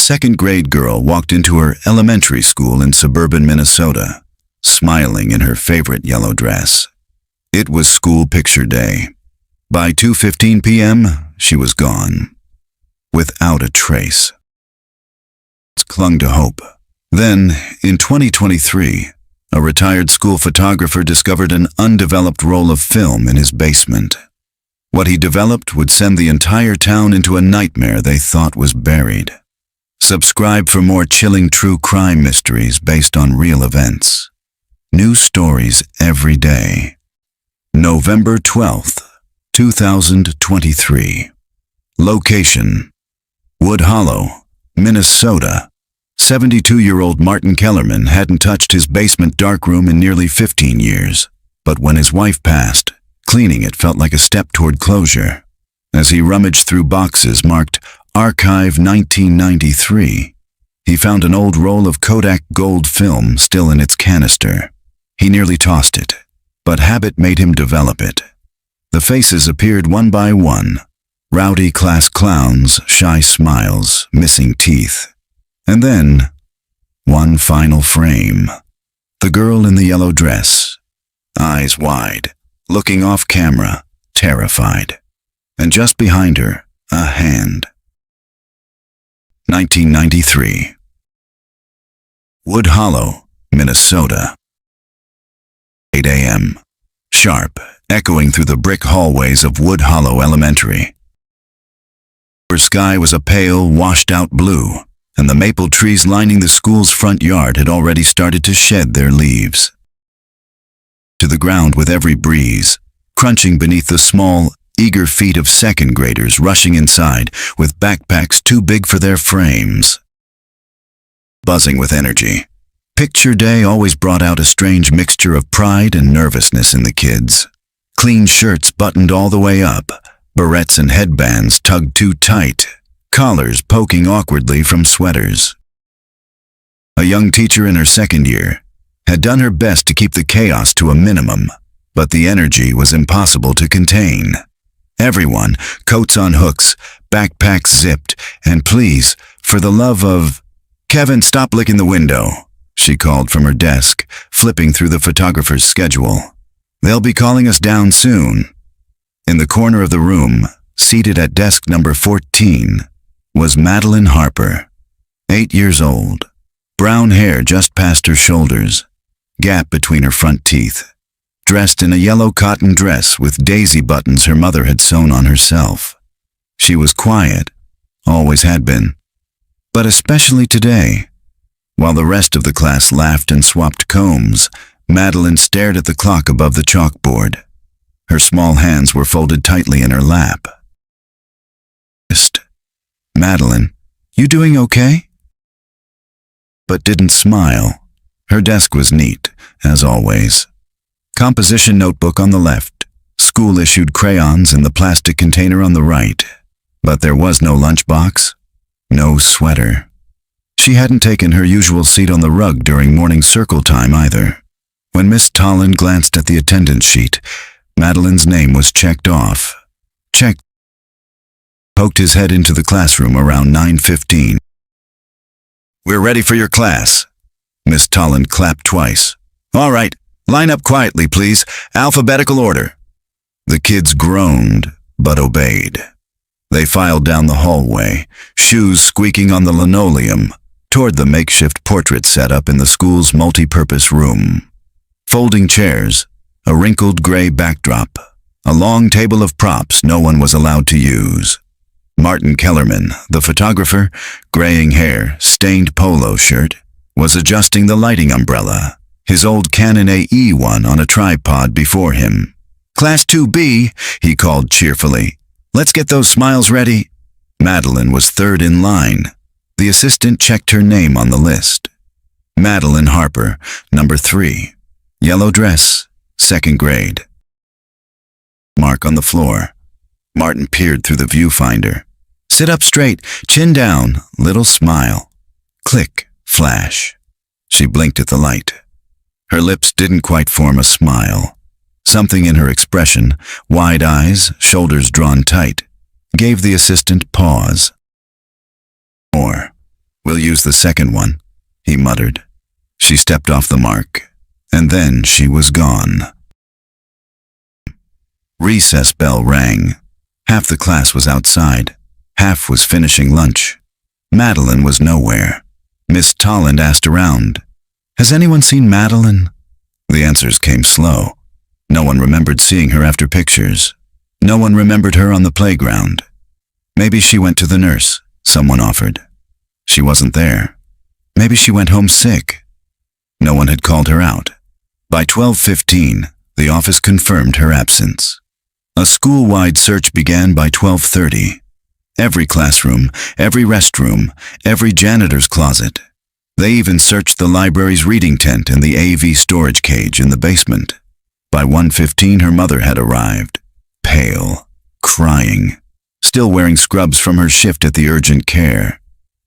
second-grade girl walked into her elementary school in suburban Minnesota, smiling in her favorite yellow dress. It was school picture day. By 2:15 p.m., she was gone, without a trace. Clung to hope. Then, in 2023, a retired school photographer discovered an undeveloped roll of film in his basement. What he developed would send the entire town into a nightmare they thought was buried. Subscribe for more chilling true crime mysteries based on real events. New stories every day. November 12th, 2023. Location: Wood Hollow, Minnesota. 72-year-old Martin Kellerman hadn't touched his basement darkroom in nearly 15 years, but when his wife passed, cleaning it felt like a step toward closure. As he rummaged through boxes marked Archive 1993, he found an old roll of Kodak gold film still in its canister. He nearly tossed it, but habit made him develop it. The faces appeared one by one: rowdy class clowns, shy smiles, missing teeth. And then, one final frame. The girl in the yellow dress, eyes wide, looking off camera, terrified. And just behind her, a hand. 1993. Wood Hollow, Minnesota. 8 a.m. Sharp, echoing through the brick hallways of Wood Hollow Elementary. Her sky was a pale, washed-out blue, and the maple trees lining the school's front yard had already started to shed their leaves. To the ground with every breeze, crunching beneath the small, eager feet of second graders rushing inside with backpacks too big for their frames. Buzzing with energy, picture day always brought out a strange mixture of pride and nervousness in the kids. Clean shirts buttoned all the way up, barrettes and headbands tugged too tight, collars poking awkwardly from sweaters. A young teacher in her second year had done her best to keep the chaos to a minimum, but the energy was impossible to contain. Everyone, coats on hooks, backpacks zipped, and please, for the love of... "Kevin, stop licking the window," she called from her desk, flipping through the photographer's schedule. "They'll be calling us down soon." In the corner of the room, seated at desk number 14, was Madeline Harper, 8 years old, brown hair just past her shoulders, gap between her front teeth, dressed in a yellow cotton dress with daisy buttons her mother had sewn on herself. She was quiet, always had been, but especially today. While the rest of the class laughed and swapped combs, Madeline stared at the clock above the chalkboard. Her small hands were folded tightly in her lap. "Madeline, you doing okay?" But didn't smile. Her desk was neat, as always. Composition notebook on the left, school-issued crayons in the plastic container on the right. But there was no lunchbox, no sweater. She hadn't taken her usual seat on the rug during morning circle time either. When Miss Tollin glanced at the attendance sheet, Madeline's name was checked off. Checked. Poked his head into the classroom around 9:15. "We're ready for your class." Miss Tollin clapped twice. "All right, line up quietly, please. Alphabetical order." The kids groaned, but obeyed. They filed down the hallway, shoes squeaking on the linoleum, toward the makeshift portrait setup in the school's multi-purpose room. Folding chairs, a wrinkled gray backdrop, a long table of props no one was allowed to use. Martin Kellerman, the photographer, graying hair, stained polo shirt, was adjusting the lighting umbrella, his old Canon AE1 on a tripod before him. "Class 2B, he called cheerfully. "Let's get those smiles ready." Madeline was third in line. The assistant checked her name on the list. Madeline Harper, number 3. Yellow dress, second grade. Mark on the floor. Martin peered through the viewfinder. "Sit up straight, chin down, little smile." Click, flash. She blinked at the light. Her lips didn't quite form a smile. Something in her expression, wide eyes, shoulders drawn tight, gave the assistant pause. More. We'll use the second one, he muttered. She stepped off the mark, and then she was gone. Recess bell rang. Half the class was outside. Half was finishing lunch. Madeline was nowhere. Miss Tolland asked around, "Has anyone seen Madeline?" The answers came slow. No one remembered seeing her after pictures. No one remembered her on the playground. Maybe she went to the nurse, someone offered. She wasn't there. Maybe she went home sick. No one had called her out. By 12:15, the office confirmed her absence. A school-wide search began by 12:30. Every classroom, every restroom, every janitor's closet. They even searched the library's reading tent and the AV storage cage in the basement. By 1:15, her mother had arrived, pale, crying, still wearing scrubs from her shift at the urgent care.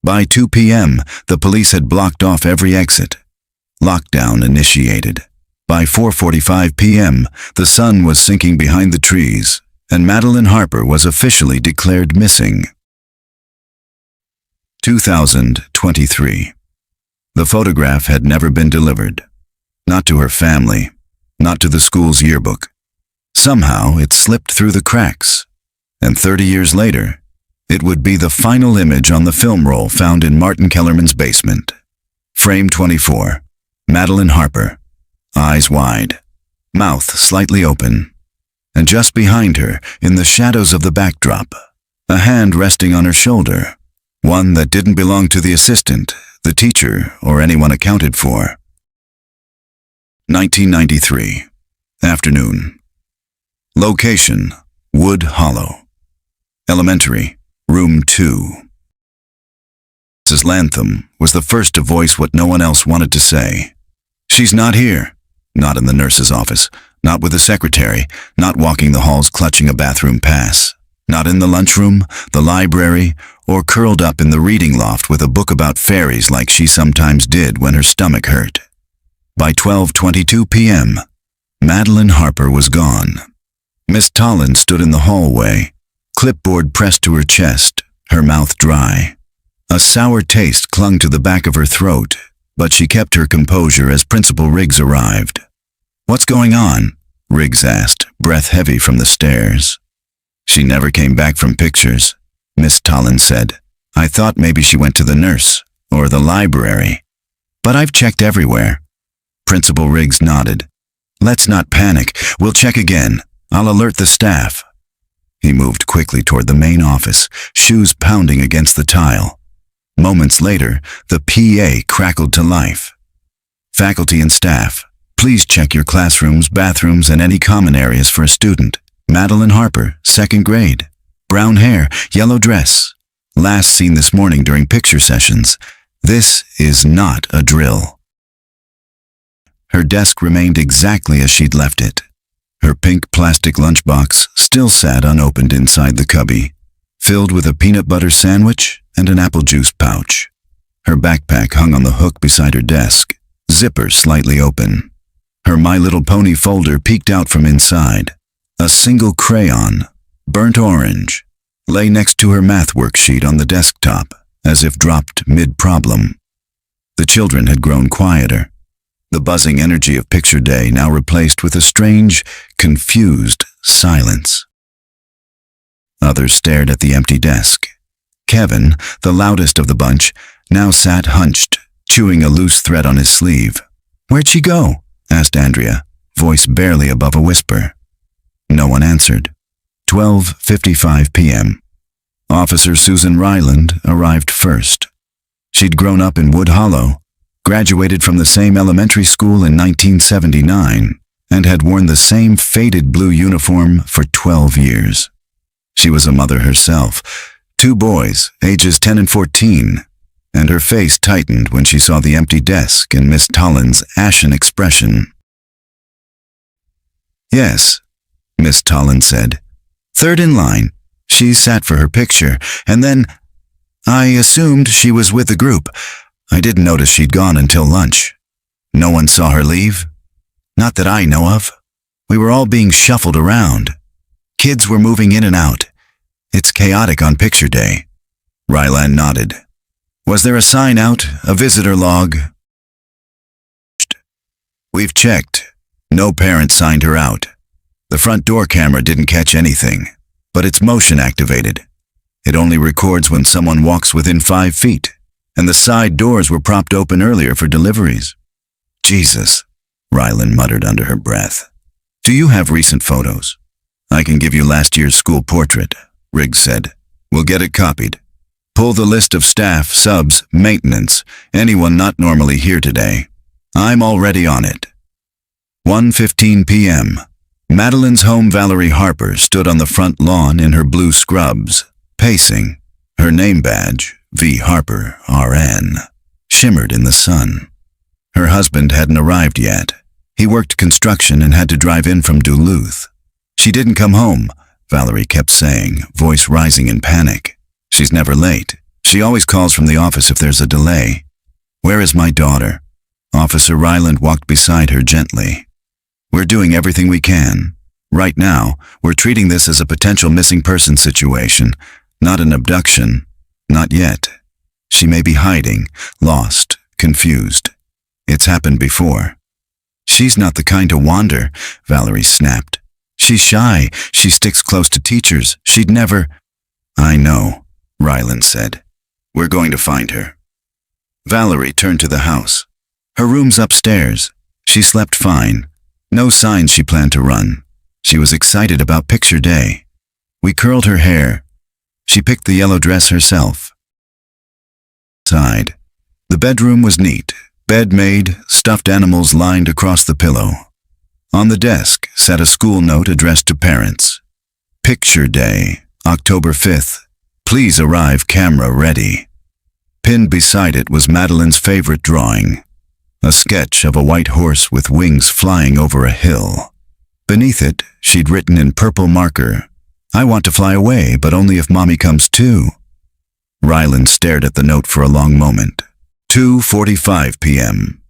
By 2 p.m., the police had blocked off every exit. Lockdown initiated. By 4:45 p.m., the sun was sinking behind the trees, and Madeline Harper was officially declared missing. 2023. The photograph had never been delivered. Not to her family, not to the school's yearbook. Somehow it slipped through the cracks, and 30 years later, it would be the final image on the film roll found in Martin Kellerman's basement. Frame 24. Madeline Harper. Eyes wide, mouth slightly open, and just behind her, in the shadows of the backdrop, a hand resting on her shoulder, one that didn't belong to the assistant, the teacher, or anyone accounted for. 1993. Afternoon. Location: Wood Hollow. Elementary, Room 2. Mrs. Lantham was the first to voice what no one else wanted to say. She's not here. Not in the nurse's office, not with the secretary, not walking the halls clutching a bathroom pass, not in the lunchroom, the library, or curled up in the reading loft with a book about fairies like she sometimes did when her stomach hurt. By 12:22 p.m., Madeline Harper was gone. Miss Tolland stood in the hallway, clipboard pressed to her chest, her mouth dry. A sour taste clung to the back of her throat, but she kept her composure as Principal Riggs arrived. "What's going on?" Riggs asked, breath heavy from the stairs. "She never came back from pictures," Miss Tolland said. "I thought maybe she went to the nurse, or the library. But I've checked everywhere." Principal Riggs nodded. "Let's not panic. We'll check again. I'll alert the staff." He moved quickly toward the main office, shoes pounding against the tile. Moments later, the PA crackled to life. "Faculty and staff, please check your classrooms, bathrooms, and any common areas for a student. Madeline Harper, 2nd grade. Brown hair, yellow dress. Last seen this morning during picture sessions. This is not a drill." Her desk remained exactly as she'd left it. Her pink plastic lunchbox still sat unopened inside the cubby, filled with a peanut butter sandwich and an apple juice pouch. Her backpack hung on the hook beside her desk, zipper slightly open. Her My Little Pony folder peeked out from inside. A single crayon, burnt orange, lay next to her math worksheet on the desktop, as if dropped mid-problem. The children had grown quieter. The buzzing energy of picture day now replaced with a strange, confused silence. Others stared at the empty desk. Kevin, the loudest of the bunch, now sat hunched, chewing a loose thread on his sleeve. "Where'd she go?" asked Andrea, voice barely above a whisper. No one answered. 12:55 p.m. Officer Susan Ryland arrived first. She'd grown up in Wood Hollow, graduated from the same elementary school in 1979, and had worn the same faded blue uniform for 12 years. She was a mother herself, 2 boys, ages 10 and 14, and her face tightened when she saw the empty desk and Miss Tolland's ashen expression. "Yes," Miss Tolland said. "3rd in line. She sat for her picture, and then I assumed she was with the group. I didn't notice she'd gone until lunch. No one saw her leave? Not that I know of. We were all being shuffled around. Kids were moving in and out. It's chaotic on picture day." Ryland nodded. Was there a sign out, a visitor log? We've checked. No parent signed her out. The front door camera didn't catch anything, but it's motion activated. It only records when someone walks within 5 feet, and the side doors were propped open earlier for deliveries. Jesus, Rylan muttered under her breath. Do you have recent photos? I can give you last year's school portrait, Riggs said. We'll get it copied. Pull the list of staff, subs, maintenance, anyone not normally here today. I'm already on it. 1:15 p.m. Madeline's home Valerie Harper stood on the front lawn in her blue scrubs, pacing. Her name badge, V. Harper, RN, shimmered in the sun. Her husband hadn't arrived yet. He worked construction and had to drive in from Duluth. She didn't come home, Valerie kept saying, voice rising in panic. She's never late. She always calls from the office if there's a delay. Where is my daughter? Officer Ryland walked beside her gently. We're doing everything we can. Right now, we're treating this as a potential missing person situation, not an abduction. Not yet. She may be hiding, lost, confused. It's happened before. She's not the kind to wander, Valerie snapped. She's shy. She sticks close to teachers. She'd never... I know, Ryland said. We're going to find her. Valerie turned to the house. Her room's upstairs. She slept fine. No signs she planned to run. She was excited about picture day. We curled her hair. She picked the yellow dress herself. The bedroom was neat. Bed made, stuffed animals lined across the pillow. On the desk sat a school note addressed to parents. Picture Day, October 5th. Please arrive camera ready. Pinned beside it was Madeline's favorite drawing, a sketch of a white horse with wings flying over a hill. Beneath it, she'd written in purple marker, I want to fly away, but only if Mommy comes too. Ryland stared at the note for a long moment. 2:45 p.m.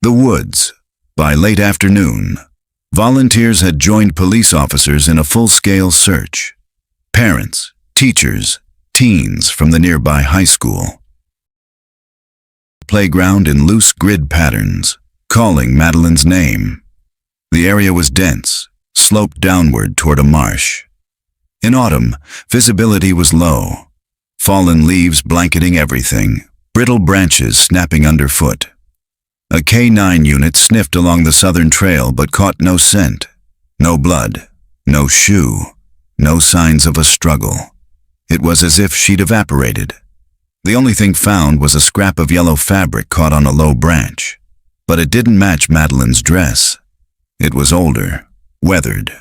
The woods. By late afternoon, volunteers had joined police officers in a full-scale search. Parents, teachers, teens from the nearby high school. Playground in loose grid patterns, calling Madeline's name. The area was dense, sloped downward toward a marsh. In autumn, visibility was low. Fallen leaves blanketing everything, brittle branches snapping underfoot. A K9 unit sniffed along the southern trail but caught no scent. No blood, no shoe, no signs of a struggle. It was as if she'd evaporated. The only thing found was a scrap of yellow fabric caught on a low branch. But it didn't match Madeline's dress. It was older, weathered,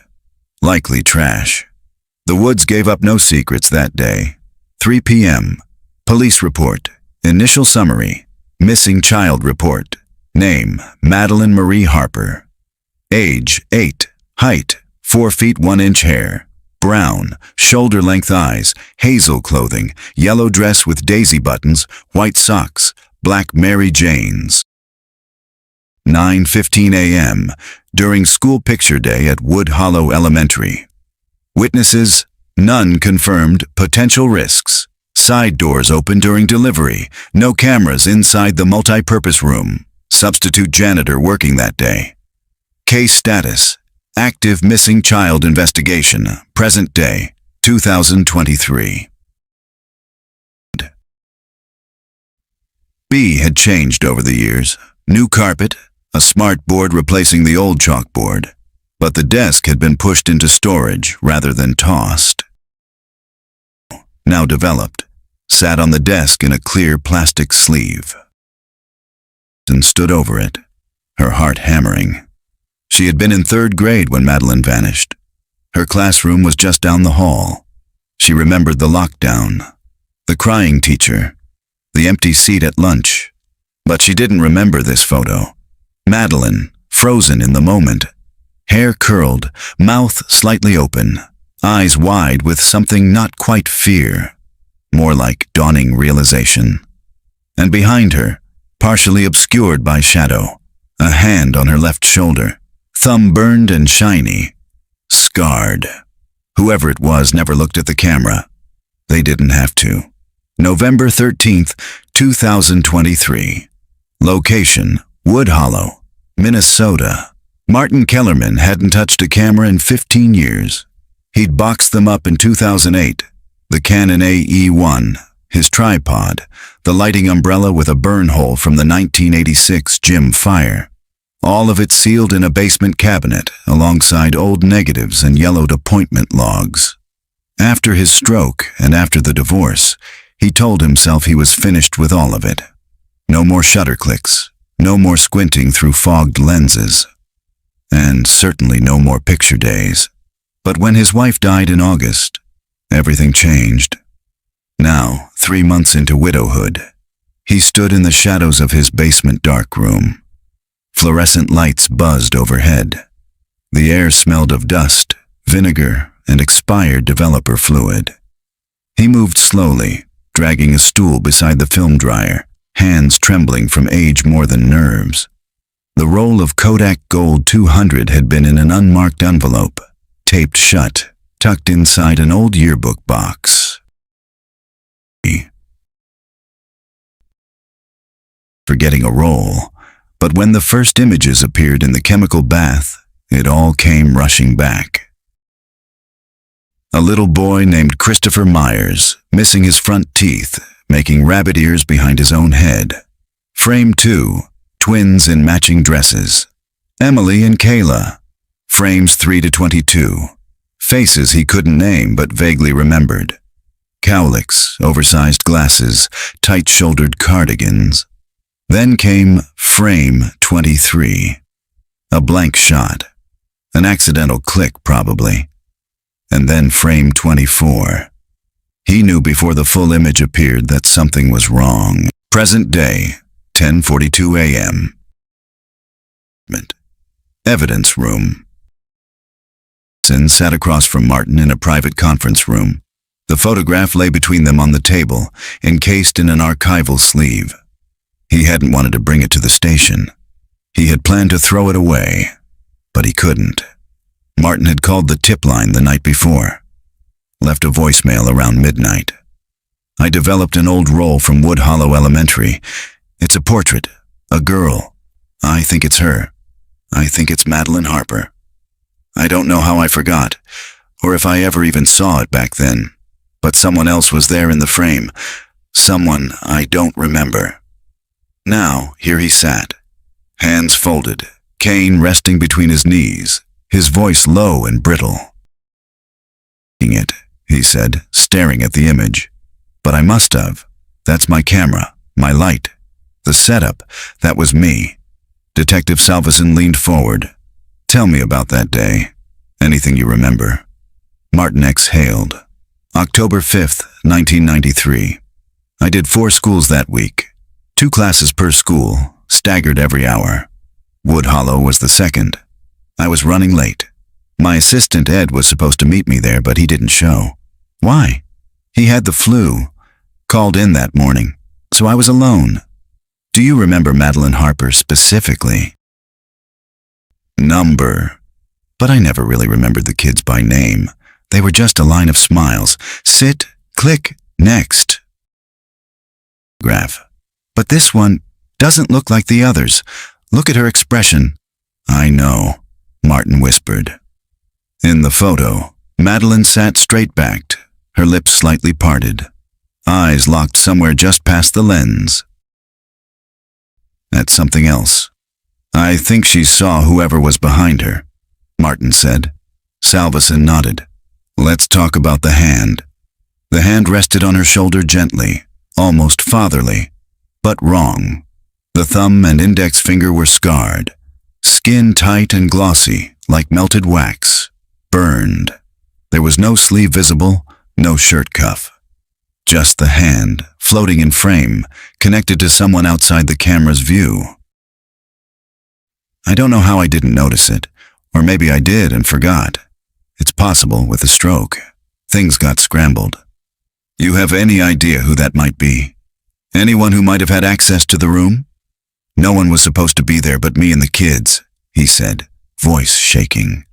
likely trash. The woods gave up no secrets that day. 3 p.m. Police report. Initial summary. Missing child report. Name, Madeline Marie Harper. Age, 8. Height, 4 feet 1 inch hair. Brown, shoulder-length eyes, hazel clothing, yellow dress with daisy buttons, white socks, black Mary Janes. 9:15 a.m. During school picture day at Wood Hollow Elementary. Witnesses, none confirmed, potential risks. Side doors open during delivery, no cameras inside the multi-purpose room. Substitute janitor working that day. Case status, active missing child investigation, present day, 2023. B had changed over the years. New carpet, a smart board replacing the old chalkboard. But the desk had been pushed into storage rather than tossed. Now developed, sat on the desk in a clear plastic sleeve. And stood over it, her heart hammering. She had been in 3rd grade when Madeline vanished. Her classroom was just down the hall. She remembered the lockdown, the crying teacher, the empty seat at lunch. But she didn't remember this photo. Madeline, frozen in the moment. Hair curled, mouth slightly open, eyes wide with something not quite fear, more like dawning realization. And behind her, partially obscured by shadow, a hand on her left shoulder, thumb burned and shiny, scarred. Whoever it was never looked at the camera. They didn't have to. November 13th, 2023. Location, Wood Hollow, Minnesota. Martin Kellerman hadn't touched a camera in 15 years. He'd boxed them up in 2008. The Canon AE-1, his tripod, the lighting umbrella with a burn hole from the 1986 gym fire. All of it sealed in a basement cabinet alongside old negatives and yellowed appointment logs. After his stroke and after the divorce, he told himself he was finished with all of it. No more shutter clicks, no more squinting through fogged lenses, and certainly no more picture days. But when his wife died in August, everything changed. Now, 3 months into widowhood, he stood in the shadows of his basement dark room. Fluorescent lights buzzed overhead. The air smelled of dust, vinegar, and expired developer fluid. He moved slowly, dragging a stool beside the film dryer, hands trembling from age more than nerves. The roll of Kodak Gold 200 had been in an unmarked envelope, taped shut, tucked inside an old yearbook box. Forgetting a roll, but when the first images appeared in the chemical bath, it all came rushing back. A little boy named Christopher Myers, missing his front teeth, making rabbit ears behind his own head. Frame 2, twins in matching dresses. Emily and Kayla. Frames 3 to 22. Faces he couldn't name but vaguely remembered. Cowlicks, oversized glasses, tight-shouldered cardigans. Then came frame 23. A blank shot. An accidental click, probably. And then frame 24. He knew before the full image appeared that something was wrong. Present day, 10:42 a.m. Evidence room. Sin sat across from Martin in a private conference room. The photograph lay between them on the table, encased in an archival sleeve. He hadn't wanted to bring it to the station. He had planned to throw it away, but he couldn't. Martin had called the tip line the night before. Left a voicemail around midnight. I developed an old roll from Wood Hollow Elementary. It's a portrait, a girl. I think it's her. I think it's Madeline Harper. I don't know how I forgot, or if I ever even saw it back then, but someone else was there in the frame. Someone I don't remember. Now, here he sat, hands folded, cane resting between his knees, his voice low and brittle. "It," he said, staring at the image. "But I must have. That's my camera, my light. The setup, that was me." Detective Salveson leaned forward. "Tell me about that day. Anything you remember." Martin exhaled. October 5th, 1993. I did 4 schools that week. 2 classes per school, staggered every hour. Wood Hollow was the second. I was running late. My assistant Ed was supposed to meet me there, but he didn't show. Why? He had the flu. Called in that morning, so I was alone. Do you remember Madeline Harper specifically? Number. But I never really remembered the kids by name. They were just a line of smiles. Sit, click, next. Graph. But this one doesn't look like the others. Look at her expression. I know, Martin whispered. In the photo, Madeline sat straight-backed, her lips slightly parted, eyes locked somewhere just past the lens. That's something else. I think she saw whoever was behind her, Martin said. Salveson nodded. Let's talk about the hand. The hand rested on her shoulder gently, almost fatherly, but wrong. The thumb and index finger were scarred, skin tight and glossy, like melted wax, burned. There was no sleeve visible, no shirt cuff. Just the hand, floating in frame, connected to someone outside the camera's view. I don't know how I didn't notice it, or maybe I did and forgot. It's possible with a stroke. Things got scrambled. You have any idea who that might be? Anyone who might have had access to the room? No one was supposed to be there but me and the kids, he said, voice shaking.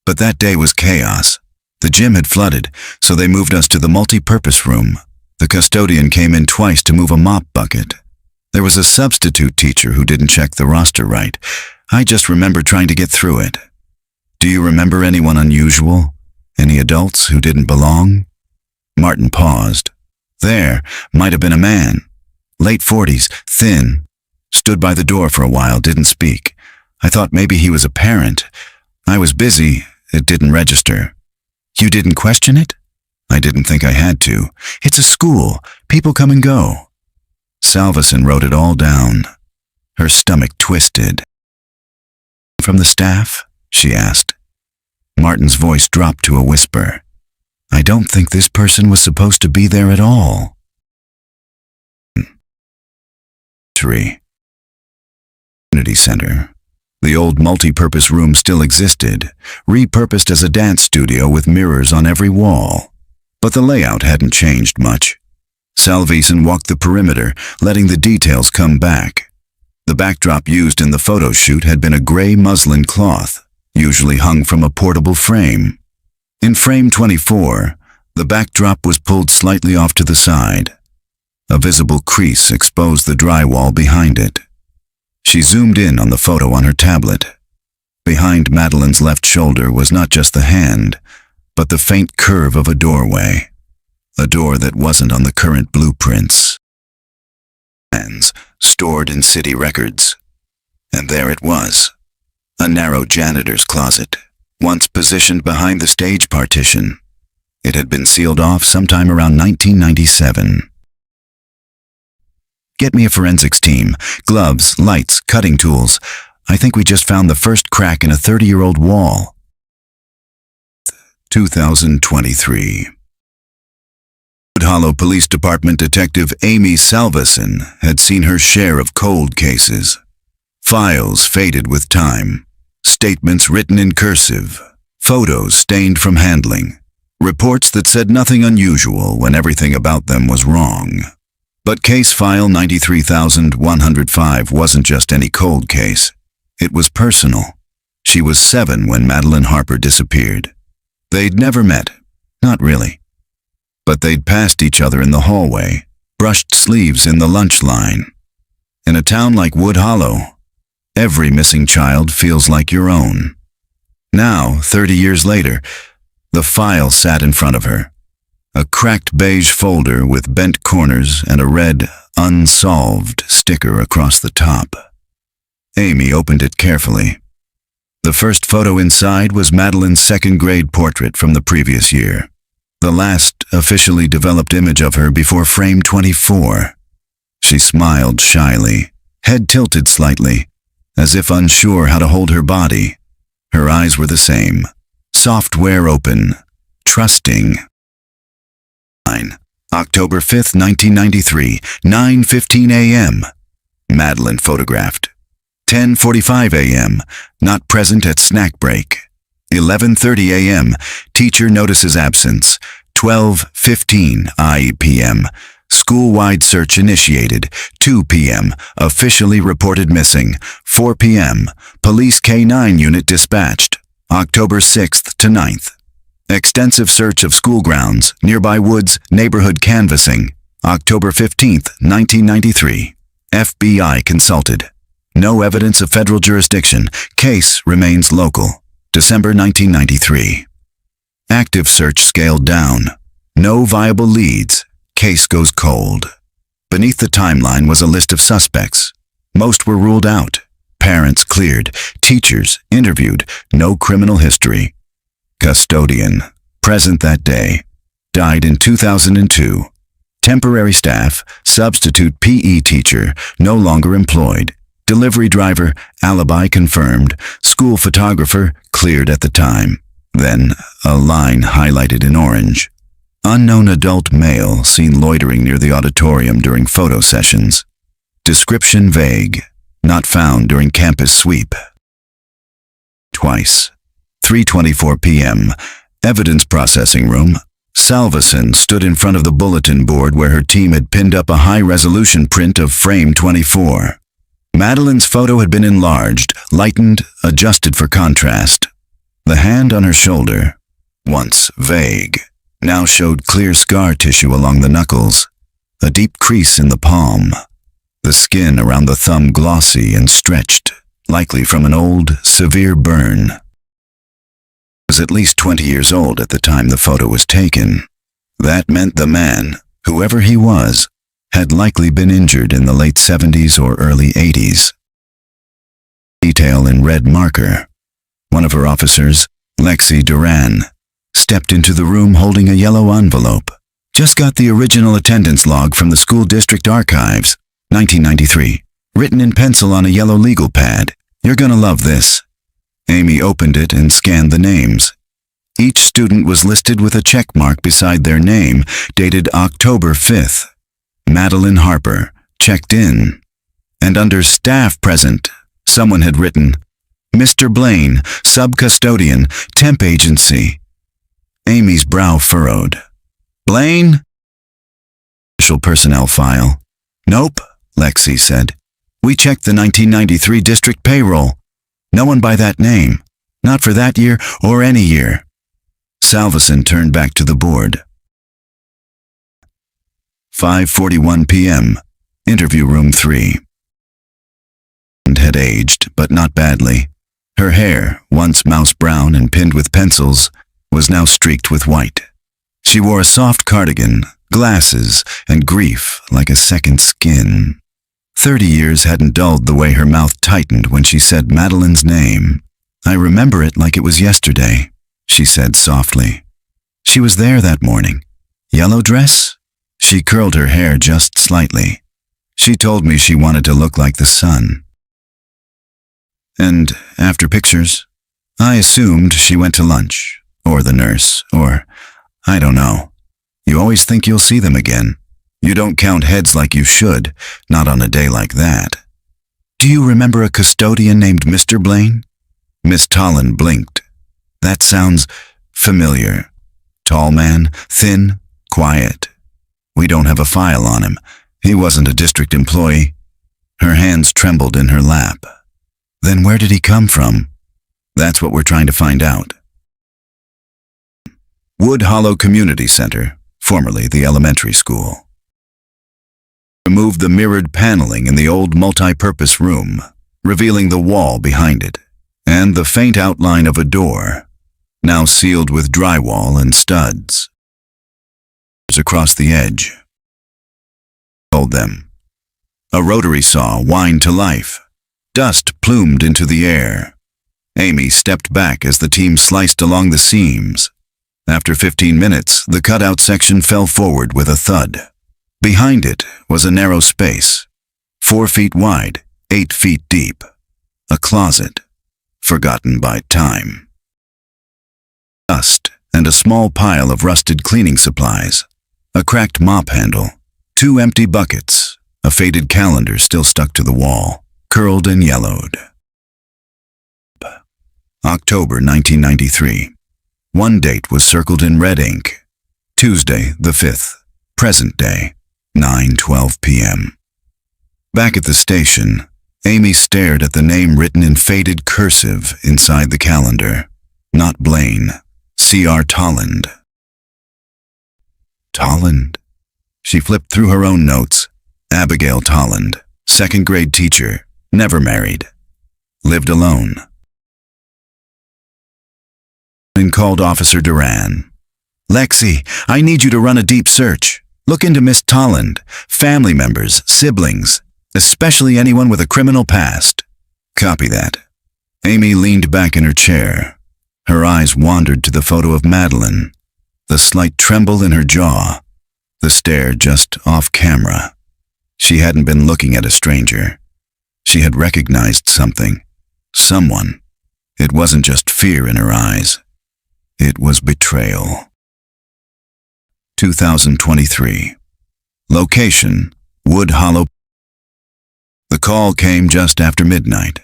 But that day was chaos. The gym had flooded, so they moved us to the multi-purpose room, The custodian came in twice to move a mop bucket. There was a substitute teacher who didn't check the roster right. I just remember trying to get through it. Do you remember anyone unusual? Any adults who didn't belong? Martin paused. There might have been a man. Late 40s, thin. Stood by the door for a while, didn't speak. I thought maybe he was a parent. I was busy, it didn't register. You didn't question it? I didn't think I had to. It's a school. People come and go. Salveson wrote it all down. Her stomach twisted. From the staff? She asked. Martin's voice dropped to a whisper. I don't think this person was supposed to be there at all. 3. Community Center. The old multi-purpose room still existed, repurposed as a dance studio with mirrors on every wall. But the layout hadn't changed much. Salveson walked the perimeter, letting the details come back. The backdrop used in the photo shoot had been a gray muslin cloth, usually hung from a portable frame. In frame 24, the backdrop was pulled slightly off to the side. A visible crease exposed the drywall behind it. She zoomed in on the photo on her tablet. Behind Madeline's left shoulder was not just the hand, but the faint curve of a doorway. A door that wasn't on the current blueprints. Plans stored in city records. And there it was. A narrow janitor's closet, once positioned behind the stage partition. It had been sealed off sometime around 1997. Get me a forensics team. Gloves, lights, cutting tools. I think we just found the first crack in a 30-year-old wall. 2023. Wood Hollow Police Department Detective Amy Salveson had seen her share of cold cases. Files faded with time. Statements written in cursive. Photos stained from handling. Reports that said nothing unusual when everything about them was wrong. But case file 93,105 wasn't just any cold case. It was personal. She was 7 when Madeline Harper disappeared. They'd never met. Not really. But they'd passed each other in the hallway, brushed sleeves in the lunch line. In a town like Wood Hollow, every missing child feels like your own. Now, 30 years later, the file sat in front of her. A cracked beige folder with bent corners and a red, unsolved sticker across the top. Amy opened it carefully. The first photo inside was Madeline's second-grade portrait from the previous year. The last officially developed image of her before frame 24. She smiled shyly, head tilted slightly, as if unsure how to hold her body. Her eyes were the same, software open, trusting. October 5th, 1993, 9:15 a.m. Madeline photographed. 10:45 a.m. Not present at snack break. 11:30 a.m. Teacher notices absence. 12:15 p.m. School-wide search initiated. 2 p.m. Officially reported missing. 4 p.m. Police K-9 unit dispatched. October 6th to 9th. Extensive search of school grounds, nearby woods, neighborhood canvassing. October 15th, 1993. FBI consulted. No evidence of federal jurisdiction. Case remains local. December 1993. Active search scaled down. No viable leads. Case goes cold. Beneath the timeline was a list of suspects. Most were ruled out. Parents cleared. Teachers interviewed. No criminal history. Custodian, present that day, died in 2002. Temporary staff, substitute PE teacher, no longer employed. Delivery driver, alibi confirmed. School photographer, cleared at the time. Then, a line highlighted in orange. Unknown adult male seen loitering near the auditorium during photo sessions. Description vague. Not found during campus sweep. Twice. 3:24 p.m. Evidence processing room. Salveson stood in front of the bulletin board where her team had pinned up a high-resolution print of frame 24. Madeline's photo had been enlarged, lightened, adjusted for contrast. The hand on her shoulder, once vague, now showed clear scar tissue along the knuckles. a deep crease in the palm, the skin around the thumb glossy and stretched, likely from an old, severe burn. He was at least 20 years old at the time the photo was taken. That meant the man, whoever he was, had likely been injured in the late 70s or early 80s. Detail in red marker. One of her officers, Lexi Duran, stepped into the room holding a yellow envelope. Just got the original attendance log from the school district archives, 1993, written in pencil on a yellow legal pad. You're gonna love this. Amy opened it and scanned the names. Each student was listed with a check mark beside their name, dated October 5th. Madeline Harper, checked in. And under staff present, someone had written, Mr. Blaine, sub-custodian, temp agency. Amy's brow furrowed. Blaine? Official personnel file. Nope, Lexi said. We checked the 1993 district payroll. No one by that name. Not for that year or any year. Salveson turned back to the board. 5:41 p.m. Interview room 3. And had aged, but not badly. Her hair, once mouse brown and pinned with pencils, was now streaked with white. She wore a soft cardigan, glasses, and grief like a second skin. 30 years hadn't dulled the way her mouth tightened when she said Madeline's name. I remember it like it was yesterday, she said softly. She was there that morning. Yellow dress? She curled her hair just slightly. She told me she wanted to look like the sun. And after pictures, I assumed she went to lunch, or the nurse, or I don't know. You always think you'll see them again. You don't count heads like you should, not on a day like that. Do you remember a custodian named Mr. Blaine? Miss Tolland blinked. That sounds familiar. Tall man, thin, quiet. We don't have a file on him. He wasn't a district employee. Her hands trembled in her lap. Then where did he come from? That's what we're trying to find out. Wood Hollow Community Center, formerly the elementary school. Removed the mirrored paneling in the old multi-purpose room, revealing the wall behind it, and the faint outline of a door, now sealed with drywall and studs. Across the edge. Told them. A rotary saw whined to life. Dust plumed into the air. Amy stepped back as the team sliced along the seams. After 15 minutes, the cutout section fell forward with a thud. Behind it was a narrow space, 4 feet wide, 8 feet deep. A closet, forgotten by time. Dust and a small pile of rusted cleaning supplies. A cracked mop handle, 2 empty buckets, a faded calendar still stuck to the wall, curled and yellowed. October 1993. One date was circled in red ink. Tuesday, the 5th, present day, 9:12 p.m. Back at the station, Amy stared at the name written in faded cursive inside the calendar. Not Blaine, C.R. Tolland. Tolland? She flipped through her own notes. Abigail Tolland, 2nd grade teacher, never married. Lived alone. And called Officer Duran. Lexi, I need you to run a deep search. Look into Miss Tolland, family members, siblings, especially anyone with a criminal past. Copy that. Amy leaned back in her chair. Her eyes wandered to the photo of Madeline. The slight tremble in her jaw, the stare just off camera. She hadn't been looking at a stranger. She had recognized something, someone. It wasn't just fear in her eyes. It was betrayal. 2023. Location, Wood Hollow. The call came just after midnight.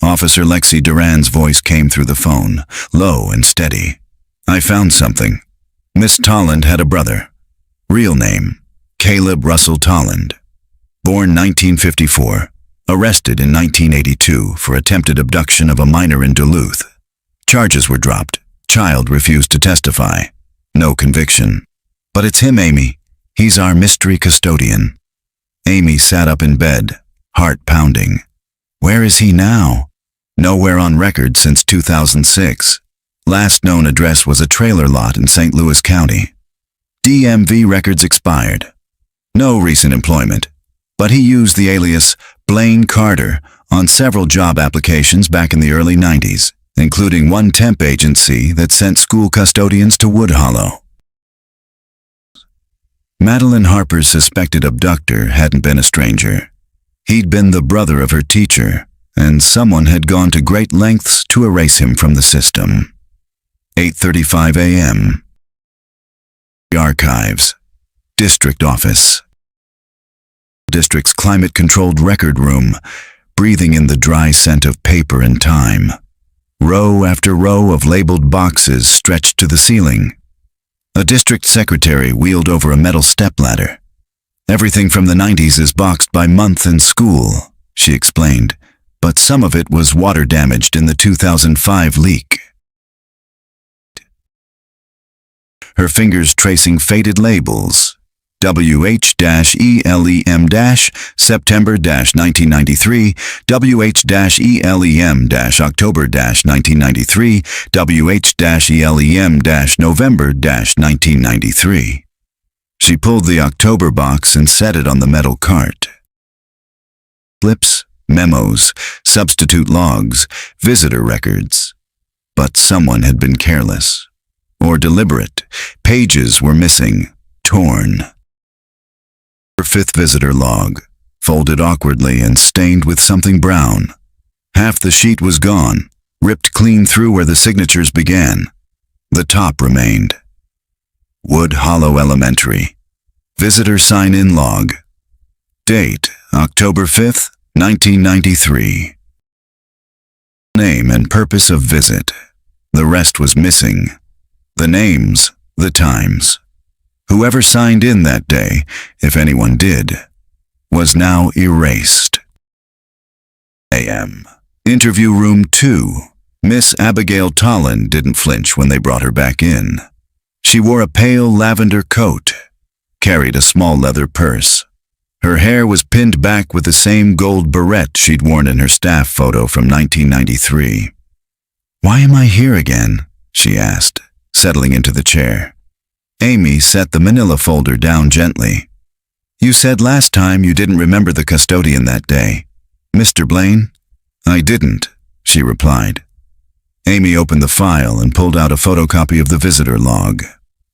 Officer Lexi Duran's voice came through the phone, low and steady. I found something. Miss Tolland had a brother. Real name, Caleb Russell Tolland. Born 1954. Arrested in 1982 for attempted abduction of a minor in Duluth. Charges were dropped. Child refused to testify. No conviction. But it's him, Amy. He's our mystery custodian." Amy sat up in bed, heart pounding. Where is he now? Nowhere on record since 2006. Last known address was a trailer lot in St. Louis County. DMV records expired. No recent employment, but he used the alias Blaine Carter on several job applications back in the early 90s, including one temp agency that sent school custodians to Wood Hollow. Madeline Harper's suspected abductor hadn't been a stranger. He'd been the brother of her teacher, and someone had gone to great lengths to erase him from the system. 8:35 a.m. Archives. District office. District's climate-controlled record room, breathing in the dry scent of paper and time. Row after row of labeled boxes stretched to the ceiling. A district secretary wheeled over a metal stepladder. "Everything from the 90s is boxed by month and school," she explained, but some of it was water-damaged in the 2005 leak. Her fingers tracing faded labels. WH-ELEM-September-1993, WH-ELEM-October-1993, WH-ELEM-November-1993. She pulled the October box and set it on the metal cart. Slips, memos, substitute logs, visitor records. But someone had been careless. Or deliberate. Pages were missing, torn. Her fifth visitor log, folded awkwardly and stained with something brown. Half the sheet was gone, ripped clean through where the signatures began. The top remained. Wood Hollow Elementary. Visitor sign-in log. Date, October 5th, 1993. Name and purpose of visit. The rest was missing. The names, the times. Whoever signed in that day, if anyone did, was now erased. A.M. Interview room 2. Miss Abigail Tollin didn't flinch when they brought her back in. She wore a pale lavender coat, carried a small leather purse. Her hair was pinned back with the same gold barrette she'd worn in her staff photo from 1993. "Why am I here again?" she asked, settling into the chair. Amy set the manila folder down gently. "You said last time you didn't remember the custodian that day. Mr. Blaine?" "I didn't," she replied. Amy opened the file and pulled out a photocopy of the visitor log,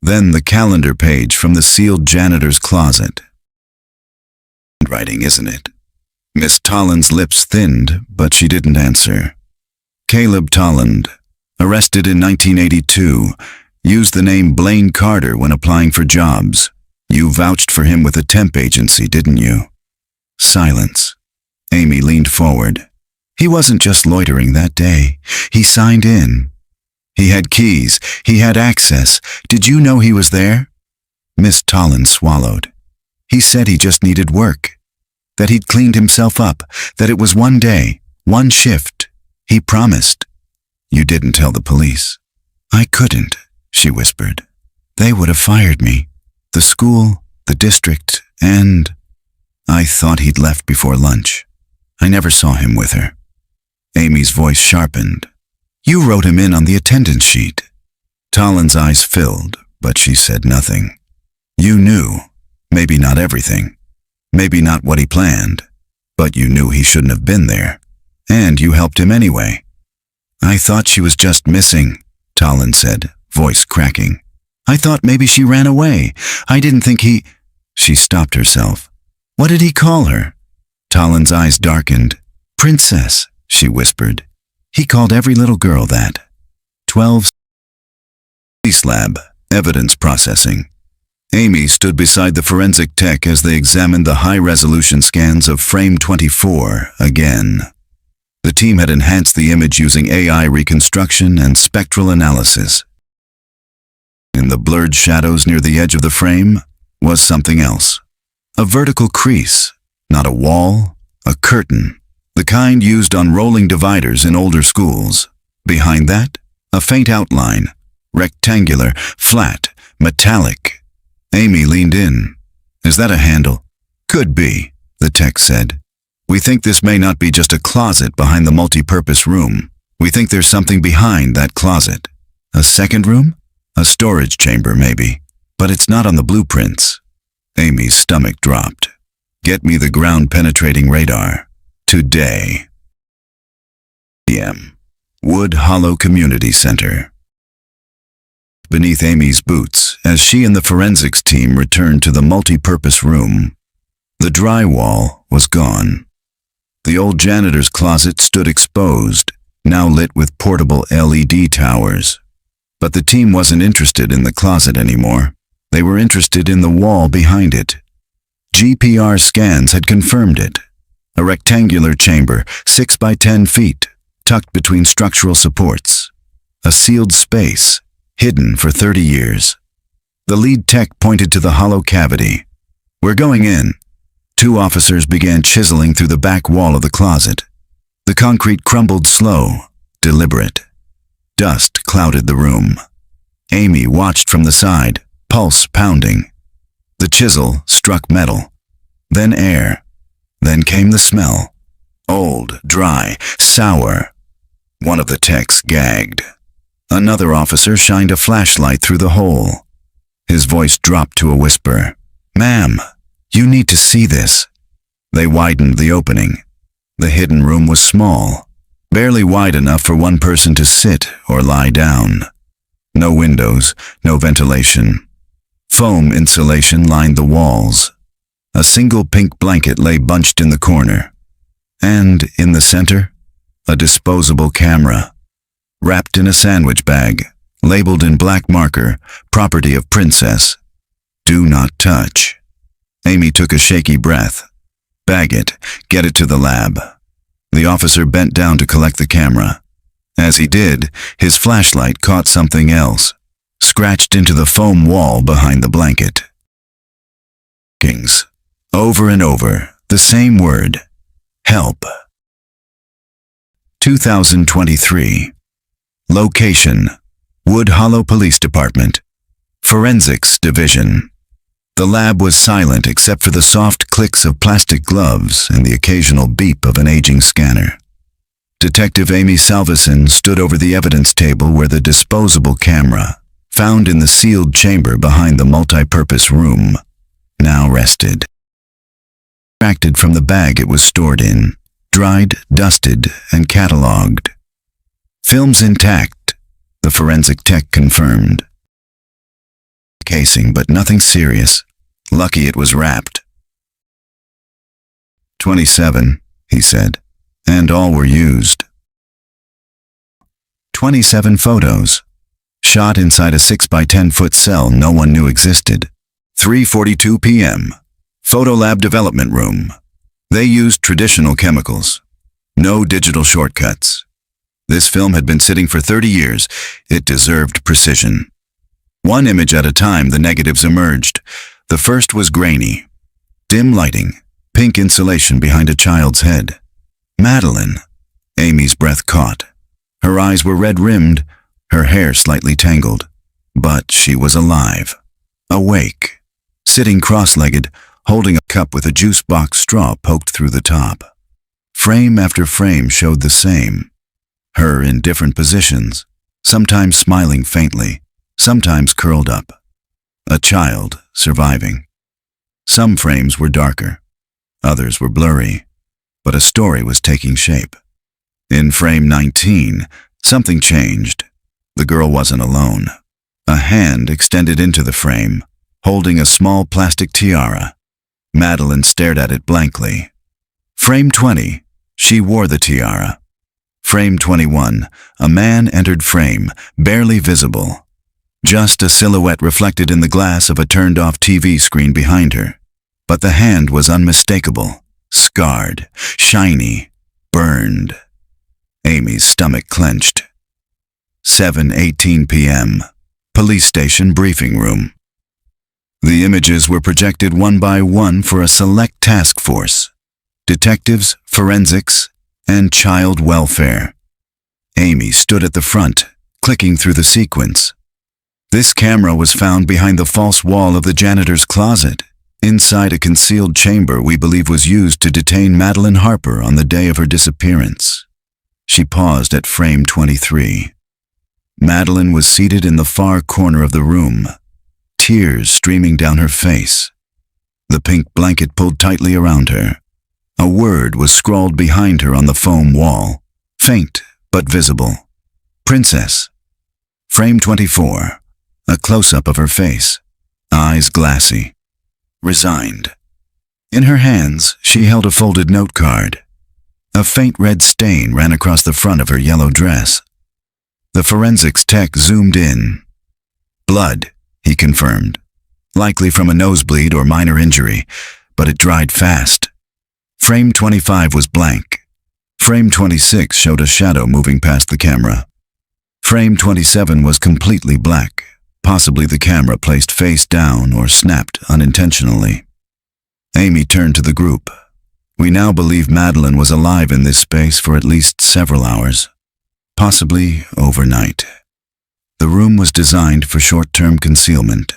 then the calendar page from the sealed janitor's closet. "Handwriting, isn't it?" Miss Tollin's lips thinned, but she didn't answer. "Caleb Tolland, arrested in 1982, used the name Blaine Carter when applying for jobs. You vouched for him with a temp agency, didn't you?" Silence. Amy leaned forward. "He wasn't just loitering that day. He signed in. He had keys. He had access. Did you know he was there?" Miss Tollin swallowed. "He said he just needed work. That he'd cleaned himself up. That it was one day, one shift. He promised." "You didn't tell the police." "I couldn't," she whispered. "They would have fired me. The school, the district, and I thought he'd left before lunch. I never saw him with her." Amy's voice sharpened. "You wrote him in on the attendance sheet." Tollin's eyes filled, but she said nothing. "You knew. Maybe not everything. Maybe not what he planned. But you knew he shouldn't have been there. And you helped him anyway." "I thought she was just missing," Tollin said, voice cracking. "I thought maybe she ran away. I didn't think he—" She stopped herself. "What did he call her?" Tollin's eyes darkened. "Princess," she whispered. "He called every little girl that." 12. Police lab, evidence processing. Amy stood beside the forensic tech as they examined the high-resolution scans of frame 24 again. The team had enhanced the image using AI reconstruction and spectral analysis. In the blurred shadows near the edge of the frame was something else. A vertical crease, not a wall, a curtain, the kind used on rolling dividers in older schools. Behind that, a faint outline, rectangular, flat, metallic. Amy leaned in, Is that a handle? Could be, the tech said. We think this may not be just a closet behind the multi-purpose room. We think there's something behind that closet. A second room? A storage chamber, maybe. But it's not on the blueprints. Amy's stomach dropped. Get me the ground-penetrating radar. Today. PM. Wood Hollow Community Center. Beneath Amy's boots, as she and the forensics team returned to the multi-purpose room, the drywall was gone. The old janitor's closet stood exposed, now lit with portable LED towers. But the team wasn't interested in the closet anymore. They were interested in the wall behind it. GPR scans had confirmed it. A rectangular chamber, 6 by 10 feet, tucked between structural supports. A sealed space, hidden for 30 years. The lead tech pointed to the hollow cavity. We're going in. 2 officers began chiseling through the back wall of the closet. The concrete crumbled slow, deliberate. Dust clouded the room. Amy watched from the side, pulse pounding. The chisel struck metal, then air. Then came the smell. Old, dry, sour. One of the techs gagged. Another officer shined a flashlight through the hole. His voice dropped to a whisper. "Ma'am, you need to see this." They widened the opening. The hidden room was small, barely wide enough for one person to sit or lie down. No windows, no ventilation. Foam insulation lined the walls. A single pink blanket lay bunched in the corner. And in the center, a disposable camera, wrapped in a sandwich bag, labeled in black marker, property of Princess. Do not touch. Amy took a shaky breath. Bag it, get it to the lab. The officer bent down to collect the camera. As he did, his flashlight caught something else, scratched into the foam wall behind the blanket. Kings. Over and over, the same word. Help. 2023. Location: Wood Hollow Police Department. Forensics Division. The lab was silent except for the soft clicks of plastic gloves and the occasional beep of an aging scanner. Detective Amy Salveson stood over the evidence table where the disposable camera, found in the sealed chamber behind the multi-purpose room, now rested. Extracted from the bag it was stored in, dried, dusted, and catalogued. Films intact, the forensic tech confirmed. Casing, but nothing serious. Lucky it was wrapped. 27, he said, and all were used. 27 photos, shot inside a 6 by 10 foot cell no one knew existed. 3:42 p.m. Photo lab development room. They used traditional chemicals. No digital shortcuts. This film had been sitting for 30 years. It deserved precision. One image at a time, the negatives emerged. The first was grainy. Dim lighting, pink insulation behind a child's head. Madeline. Amy's breath caught. Her eyes were red-rimmed, her hair slightly tangled. But she was alive. Awake. Sitting cross-legged, holding a cup with a juice box straw poked through the top. Frame after frame showed the same. Her in different positions, sometimes smiling faintly, sometimes curled up. A child surviving. Some frames were darker, others were blurry, but a story was taking shape. In frame 19, something changed. The girl wasn't alone. A hand extended into the frame, holding a small plastic tiara. Madeline stared at it blankly. Frame 20, she wore the tiara. Frame 21, a man entered frame, barely visible. Just a silhouette reflected in the glass of a turned-off TV screen behind her. But the hand was unmistakable, scarred, shiny, burned. Amy's stomach clenched. 7:18 p.m. Police station briefing room. The images were projected one by one for a select task force. Detectives, forensics, and child welfare. Amy stood at the front, clicking through the sequence. This camera was found behind the false wall of the janitor's closet. inside a concealed chamber we believe was used to detain Madeline Harper on the day of her disappearance. She paused at frame 23. Madeline was seated in the far corner of the room, tears streaming down her face. The pink blanket pulled tightly around her. A word was scrawled behind her on the foam wall, faint but visible. Princess. Frame 24. A close-up of her face, eyes glassy, resigned. In her hands, she held a folded note card. A faint red stain ran across the front of her yellow dress. The forensics tech zoomed in. Blood, he confirmed. Likely from a nosebleed or minor injury, but it dried fast. Frame 25 was blank. Frame 26 showed a shadow moving past the camera. Frame 27 was completely black, possibly the camera placed face down or snapped unintentionally. Amy turned to the group. We now believe Madeline was alive in this space for at least several hours, possibly overnight. The room was designed for short-term concealment.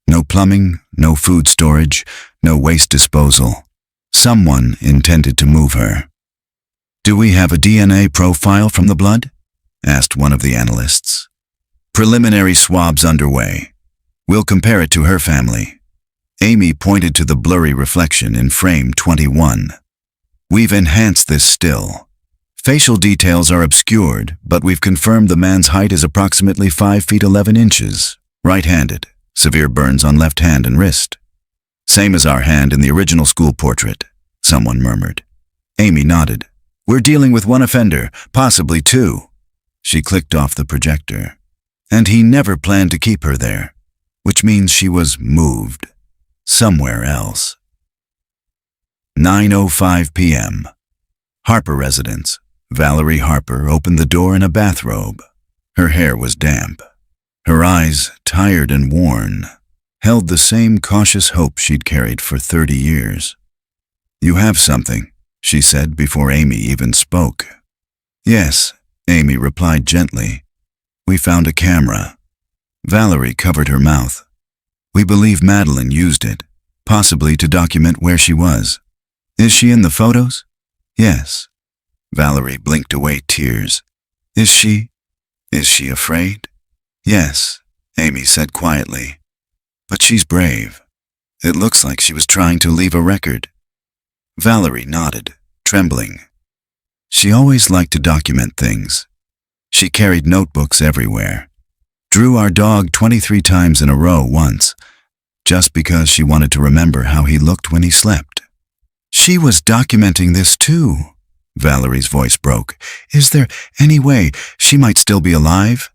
No plumbing, no food storage, no waste disposal. Someone intended to move her. "Do we have a DNA profile from the blood?" asked one of the analysts. "Preliminary swabs underway. We'll compare it to her family." Amy pointed to the blurry reflection in frame 21. "We've enhanced this still. Facial details are obscured, but we've confirmed the man's height is approximately 5 feet 11 inches, right-handed, severe burns on left hand and wrist. Same as our hand in the original school portrait," someone murmured. Amy nodded. "We're dealing with one offender, possibly two." She clicked off the projector. "And he never planned to keep her there, which means she was moved somewhere else." 9:05 p.m. Harper residence. Valerie Harper opened the door in a bathrobe. Her hair was damp. Her eyes, tired and worn, held the same cautious hope she'd carried for 30 years. "You have something," she said before Amy even spoke. "Yes," Amy replied gently. "We found a camera." Valerie covered her mouth. "We believe Madeline used it, possibly to document where she was." "Is she in the photos?" "Yes." Valerie blinked away tears. Is she afraid?" "Yes," Amy said quietly. "But she's brave. It looks like she was trying to leave a record." Valerie nodded, trembling. She always liked to document things. She carried notebooks everywhere. Drew our dog 23 times in a row once, just because she wanted to remember how he looked when he slept. "She was documenting this too." Valerie's voice broke. "Is there any way she might still be alive?"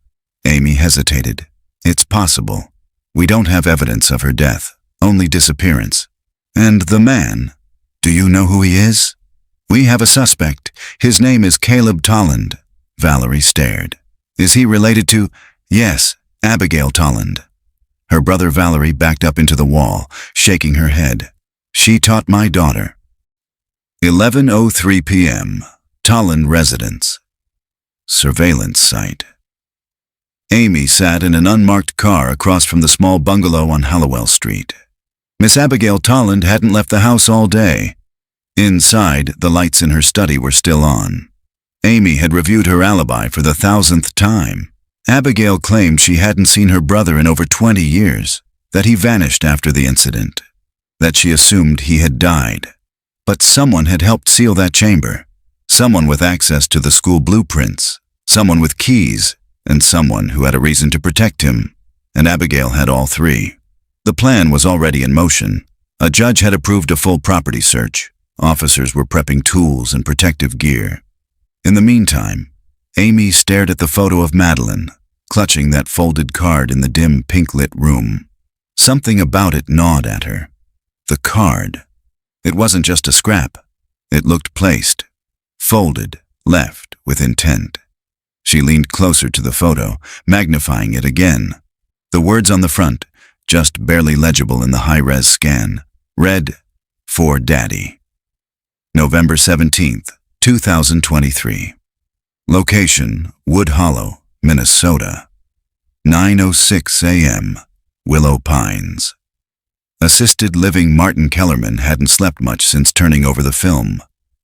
Amy hesitated. "It's possible. We don't have evidence of her death, only disappearance. And the man, do you know who he is?" "We have a suspect. His name is Caleb Tolland." Valerie stared. "Is he related to—" "Yes, Abigail Tolland." Her brother Valerie backed up into the wall, shaking her head. "She taught my daughter." 11:03 p.m. Tolland residence. Surveillance site. Amy sat in an unmarked car across from the small bungalow on Hallowell Street. Miss Abigail Tolland hadn't left the house all day. Inside, the lights in her study were still on. Amy had reviewed her alibi for the 1,000th time. Abigail claimed she hadn't seen her brother in over 20 years, that he vanished after the incident, that she assumed he had died. But someone had helped seal that chamber. Someone with access to the school blueprints, someone with keys, and someone who had a reason to protect him. And Abigail had all three. The plan was already in motion. A judge had approved a full property search. Officers were prepping tools and protective gear. In the meantime, Amy stared at the photo of Madeline, clutching that folded card in the dim pink-lit room. Something about it gnawed at her. The card. It wasn't just a scrap. It looked placed, folded, left with intent. She leaned closer to the photo, magnifying it again. The words on the front, just barely legible in the high-res scan, read, "For Daddy." November 17th, 2023. Location, Wood Hollow, Minnesota. 9:06 a.m., Willow Pines. Assisted living Martin Kellerman hadn't slept much since turning over the film.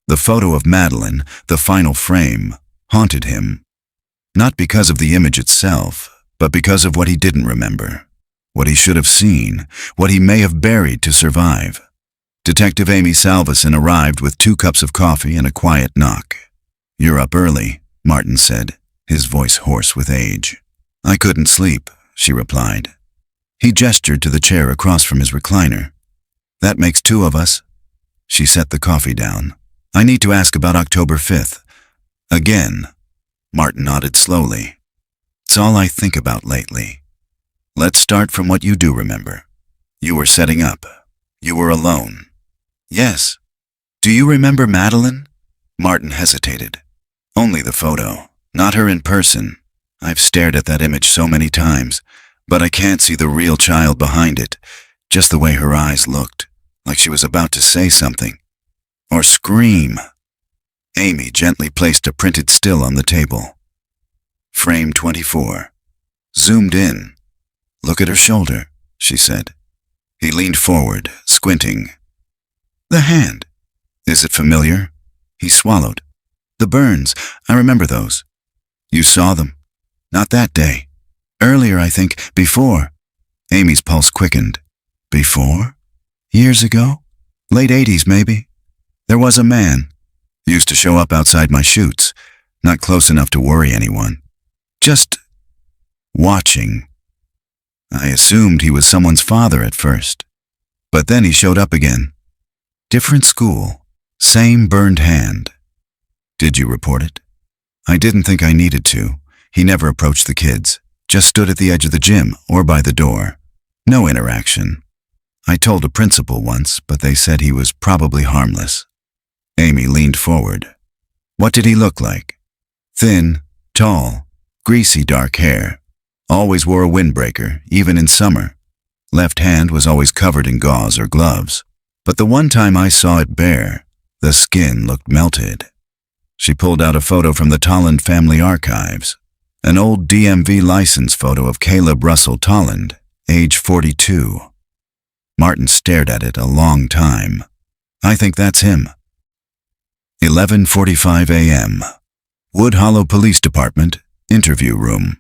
The photo of Madeline, the final frame, haunted him. Not because of the image itself, but because of what he didn't remember. What he should have seen, what he may have buried to survive. Detective Amy Salveson arrived with 2 cups of coffee and a quiet knock. "You're up early," Martin said, his voice hoarse with age. "I couldn't sleep," she replied. He gestured to the chair across from his recliner. "That makes 2 of us." She set the coffee down. "I need to ask about October 5th. Again." Martin nodded slowly. "It's all I think about lately. Let's start from what you do remember. You were setting up. You were alone." "Yes." "Do you remember Madeline?" Martin hesitated. "Only the photo, not her in person. I've stared at that image so many times, but I can't see the real child behind it, just the way her eyes looked, like she was about to say something. Or scream." Amy gently placed a printed still on the table. "Frame 24. Zoomed in. Look at her shoulder," she said. He leaned forward, squinting. "The hand. Is it familiar?" He swallowed. "The burns. I remember those." "You saw them?" "Not that day. Earlier, I think. Before." Amy's pulse quickened. "Before? Years ago? Late 80s, maybe? There was a man. Used to show up outside my shoots. Not close enough to worry anyone. Just watching. I assumed he was someone's father at first. But then he showed up again. Different school. Same burned hand." "Did you report it?" "I didn't think I needed to. He never approached the kids. Just stood at the edge of the gym or by the door. No interaction. I told a principal once, but they said he was probably harmless." Amy leaned forward. "What did he look like?" "Thin, tall, greasy dark hair. Always wore a windbreaker, even in summer. Left hand was always covered in gauze or gloves. But the one time I saw it bare, the skin looked melted." She pulled out a photo from the Tolland family archives. An old DMV license photo of Caleb Russell Tolland, age 42. Martin stared at it a long time. "I think that's him." 11:45 a.m. Wood Hollow Police Department, interview room.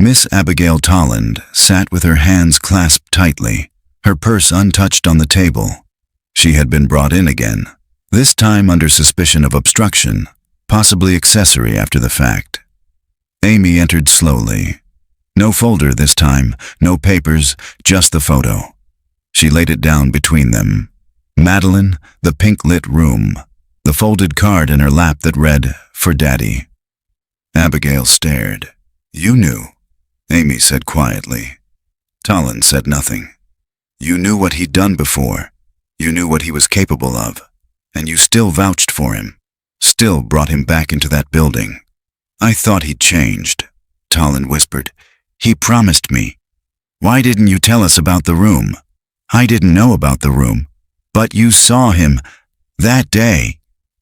Miss Abigail Tolland sat with her hands clasped tightly, her purse untouched on the table. She had been brought in again, this time under suspicion of obstruction, possibly accessory after the fact. Amy entered slowly. No folder this time, no papers, just the photo. She laid it down between them. Madeline, the pink-lit room, the folded card in her lap that read, "For Daddy." Abigail stared. "You knew," Amy said quietly. Tolland said nothing. "You knew what he'd done before. You knew what he was capable of. And you still vouched for him. Still brought him back into that building." "I thought he'd changed," Tolland whispered. "He promised me. Why didn't you tell us about the room?" "I didn't know about the room. But you saw him that day."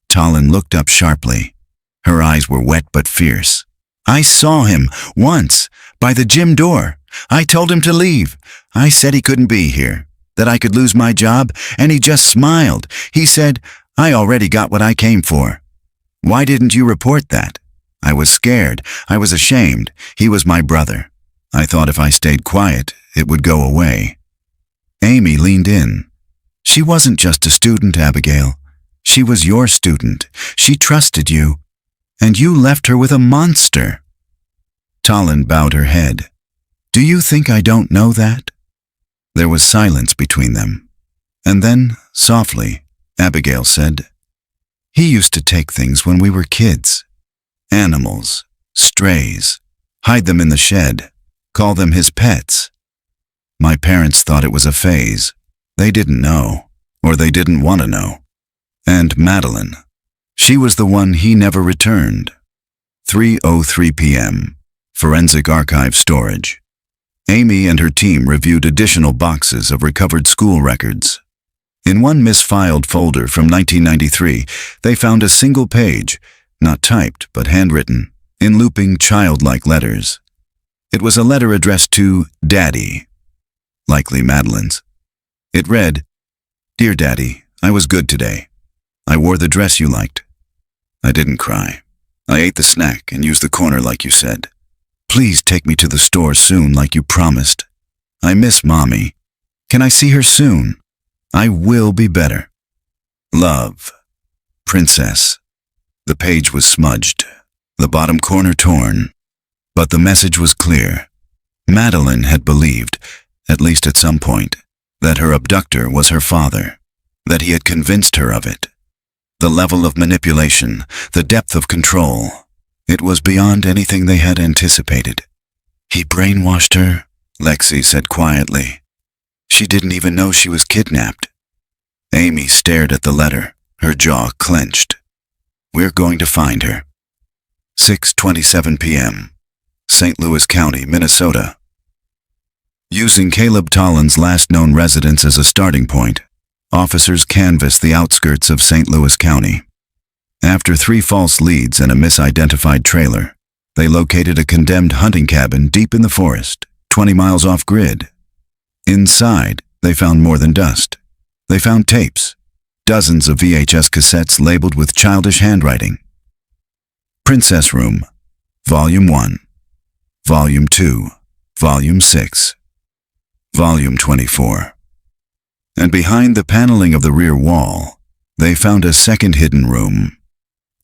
Tolland looked up sharply. Her eyes were wet but fierce. "I saw him once by the gym door. I told him to leave. I said he couldn't be here, that I could lose my job, and he just smiled. He said, 'I already got what I came for.' Why didn't you report that?" "I was scared. I was ashamed. He was my brother. I thought if I stayed quiet, it would go away." Amy leaned in. "She wasn't just a student, Abigail. She was your student. She trusted you. And you left her with a monster." Tolland bowed her head. "Do you think I don't know that?" There was silence between them. And then, softly, Abigail said, "He used to take things when we were kids. Animals, strays, hide them in the shed, call them his pets. My parents thought it was a phase. They didn't know, or they didn't want to know. And Madeline, she was the one he never returned." 3:03 p.m. Forensic Archive storage. Amy and her team reviewed additional boxes of recovered school records. In one misfiled folder from 1993, they found a single page, not typed but handwritten, in looping childlike letters. It was a letter addressed to Daddy, likely Madeline's. It read, "Dear Daddy, I was good today. I wore the dress you liked. I didn't cry. I ate the snack and used the corner like you said. Please take me to the store soon like you promised. I miss Mommy. Can I see her soon? I will be better. Love. Princess." The page was smudged, the bottom corner torn, but the message was clear. Madeline had believed, at least at some point, that her abductor was her father, that he had convinced her of it. The level of manipulation, the depth of control, it was beyond anything they had anticipated. "He brainwashed her," Lexi said quietly. "She didn't even know she was kidnapped." Amy stared at the letter, her jaw clenched. "We're going to find her." 6:27 p.m. St. Louis County, Minnesota. Using Caleb Tollin's last known residence as a starting point, officers canvassed the outskirts of St. Louis County. After 3 false leads and a misidentified trailer, they located a condemned hunting cabin deep in the forest, 20 miles off-grid. Inside, they found more than dust. They found tapes, dozens of VHS cassettes labeled with childish handwriting. Princess Room, Volume 1, Volume 2, Volume 6, Volume 24. And behind the paneling of the rear wall, they found a second hidden room.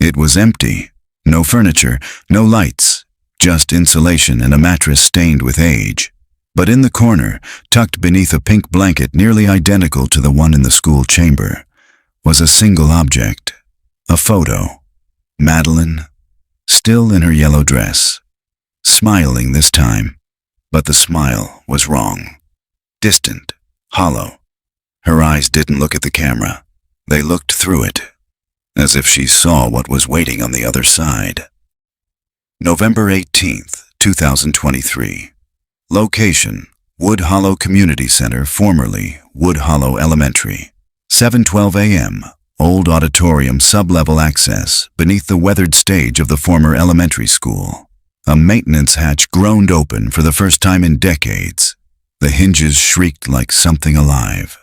It was empty, no furniture, no lights, just insulation and a mattress stained with age. But in the corner, tucked beneath a pink blanket nearly identical to the one in the school chamber, was a single object, a photo. Madeline, still in her yellow dress, smiling this time, but the smile was wrong. Distant, hollow. Her eyes didn't look at the camera. They looked through it, as if she saw what was waiting on the other side. November 18th, 2023. Location, Wood Hollow Community Center, formerly Wood Hollow Elementary. 7:12 a.m., old auditorium sub-level access beneath the weathered stage of the former elementary school. A maintenance hatch groaned open for the first time in decades. The hinges shrieked like something alive.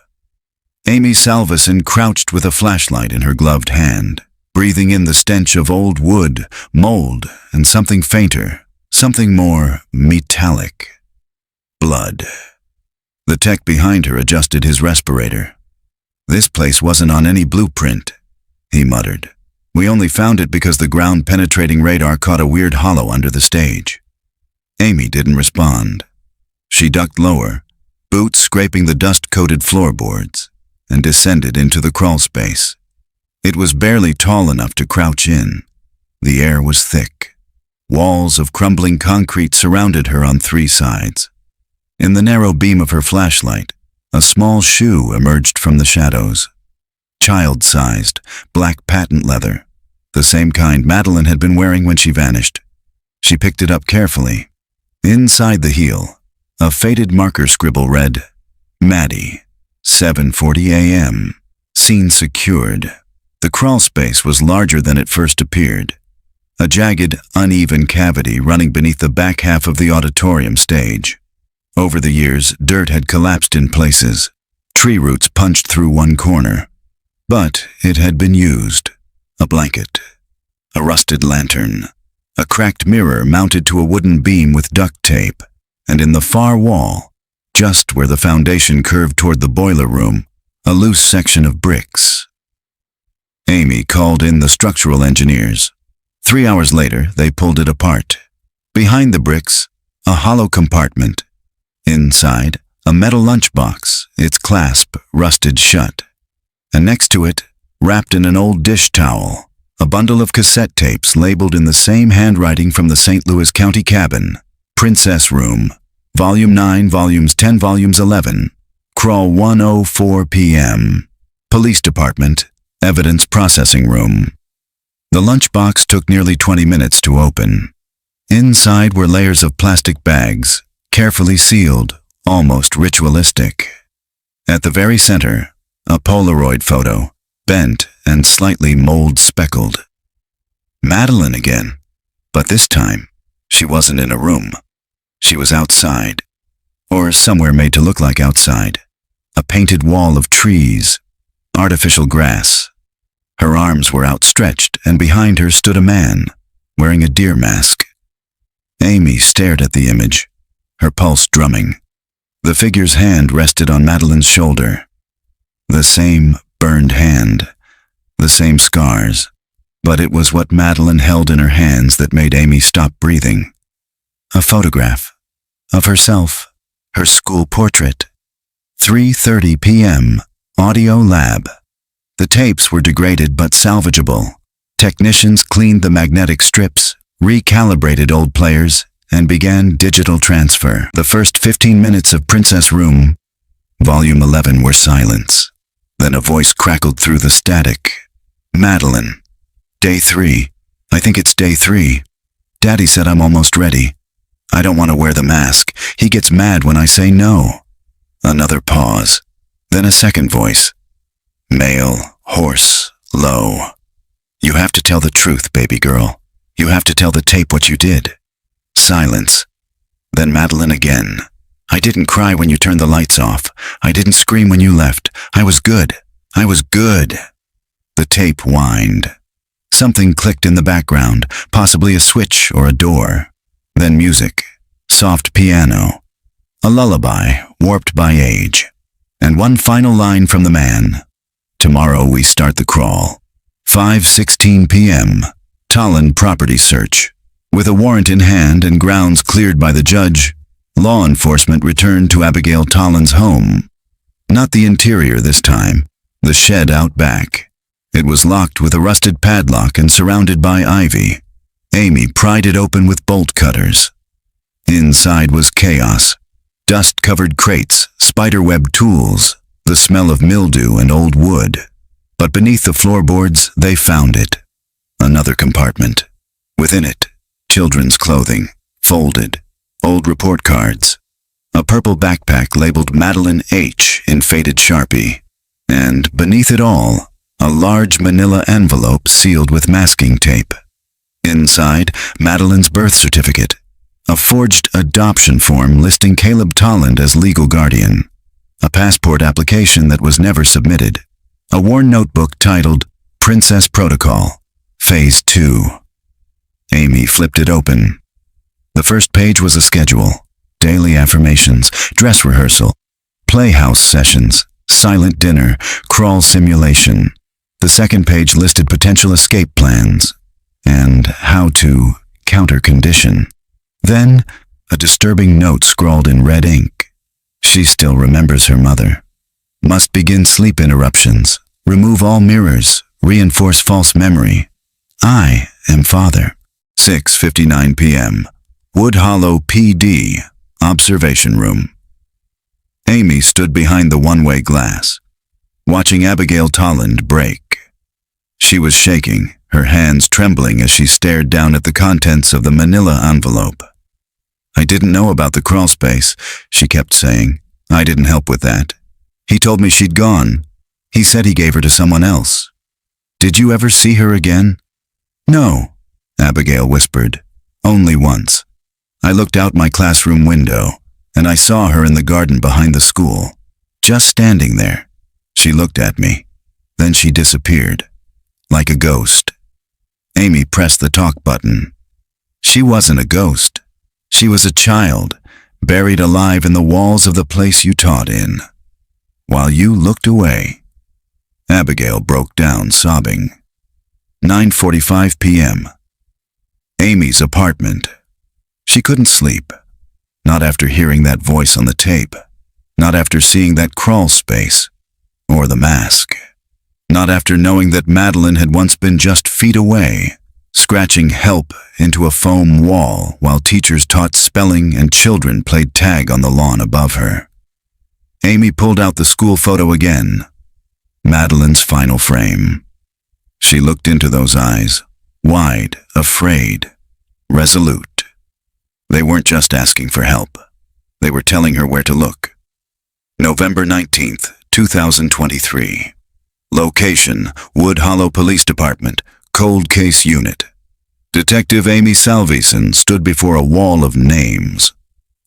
Amy Salveson crouched with a flashlight in her gloved hand, breathing in the stench of old wood, mold, and something fainter, something more metallic. Blood. The tech behind her adjusted his respirator. "This place wasn't on any blueprint," he muttered. "We only found it because the ground-penetrating radar caught a weird hollow under the stage." Amy didn't respond. She ducked lower, boots scraping the dust-coated floorboards, and descended into the crawl space. It was barely tall enough to crouch in. The air was thick. Walls of crumbling concrete surrounded her on 3 sides. In the narrow beam of her flashlight, a small shoe emerged from the shadows. Child-sized, black patent leather, the same kind Madeline had been wearing when she vanished. She picked it up carefully. Inside the heel, a faded marker scribble read, "Maddie, 7:40 a.m. Scene secured." The crawl space was larger than it first appeared. A jagged, uneven cavity running beneath the back half of the auditorium stage. Over the years, dirt had collapsed in places. Tree roots punched through one corner. But it had been used. A blanket. A rusted lantern. A cracked mirror mounted to a wooden beam with duct tape. And in the far wall, just where the foundation curved toward the boiler room, a loose section of bricks. Amy called in the structural engineers. 3 hours later, they pulled it apart. Behind the bricks, a hollow compartment. Inside, a metal lunchbox, its clasp rusted shut. And next to it, wrapped in an old dish towel, a bundle of cassette tapes labeled in the same handwriting from the St. Louis County cabin. Princess Room, Volume 9, Volumes 10, Volumes 11. Crawl 1:04 p.m. Police Department, Evidence Processing Room. The lunchbox took nearly 20 minutes to open. Inside were layers of plastic bags, carefully sealed, almost ritualistic. At the very center, a Polaroid photo, bent and slightly mold-speckled. Madeline again, but this time, she wasn't in a room. She was outside, or somewhere made to look like outside. a painted wall of trees, artificial grass. Her arms were outstretched, and behind her stood a man, wearing a deer mask. Amy stared at the image, her pulse drumming. The figure's hand rested on Madeline's shoulder. The same burned hand, the same scars, but it was what Madeline held in her hands that made Amy stop breathing. A photograph of herself, her school portrait. 3:30 p.m., audio lab. The tapes were degraded but salvageable. Technicians cleaned the magnetic strips, recalibrated old players, and began digital transfer. The first 15 minutes of Princess Room, Volume 11, were silence. Then a voice crackled through the static. Madeline. Day 3. I think it's day 3. Daddy said I'm almost ready. I don't want to wear the mask. He gets mad when I say no. Another pause. Then a second voice. Male, hoarse, low. You have to tell the truth, baby girl. You have to tell the tape what you did. Silence. Then Madeline again. I didn't cry when you turned the lights off. I didn't scream when you left. I was good. I was good. The tape whined. Something clicked in the background, possibly a switch or a door. Then music. Soft piano. A lullaby, warped by age. And one final line from the man. Tomorrow we start the crawl. 5:16 p.m. Tallinn property search. With a warrant in hand and grounds cleared by the judge, law enforcement returned to Abigail Tallinn's home. Not the interior this time, the shed out back. It was locked with a rusted padlock and surrounded by ivy. Amy pried it open with bolt cutters. Inside was chaos. Dust-covered crates, spiderweb tools, the smell of mildew and old wood. But beneath the floorboards, they found it. Another compartment. Within it, children's clothing, folded, old report cards. A purple backpack labeled Madeline H. in faded Sharpie. And beneath it all, a large manila envelope sealed with masking tape. Inside, Madeline's birth certificate. A forged adoption form listing Caleb Tallinn as legal guardian. A passport application that was never submitted. A worn notebook titled Princess Protocol, Phase 2. Amy flipped it open. The first page was a schedule. Daily affirmations, dress rehearsal, playhouse sessions, silent dinner, crawl simulation. The second page listed potential escape plans and how to counter condition. Then, a disturbing note scrawled in red ink. She still remembers her mother. Must begin sleep interruptions. Remove all mirrors. Reinforce false memory. I am father. 6:59 p.m. Wood Hollow PD. Observation room. Amy stood behind the one-way glass, watching Abigail Tallinn break. She was shaking, her hands trembling as she stared down at the contents of the manila envelope. I didn't know about the crawl space, she kept saying. I didn't help with that. He told me she'd gone. He said he gave her to someone else. Did you ever see her again? No, Abigail whispered. Only once. I looked out my classroom window, and I saw her in the garden behind the school, just standing there. She looked at me. Then she disappeared, like a ghost. Amy pressed the talk button. She wasn't a ghost. She was a child, buried alive in the walls of the place you taught in. While you looked away. Abigail broke down, sobbing. 9:45 p.m. Amy's apartment. She couldn't sleep. Not after hearing that voice on the tape. Not after seeing that crawl space. Or the mask. Not after knowing that Madeline had once been just feet away, scratching help into a foam wall while teachers taught spelling and children played tag on the lawn above her. Amy pulled out the school photo again. Madeline's final frame. She looked into those eyes, wide, afraid, resolute. They weren't just asking for help. They were telling her where to look. November 19th, 2023. Location, Wood Hollow Police Department, Cold Case Unit. Detective Amy Salveson stood before a wall of names.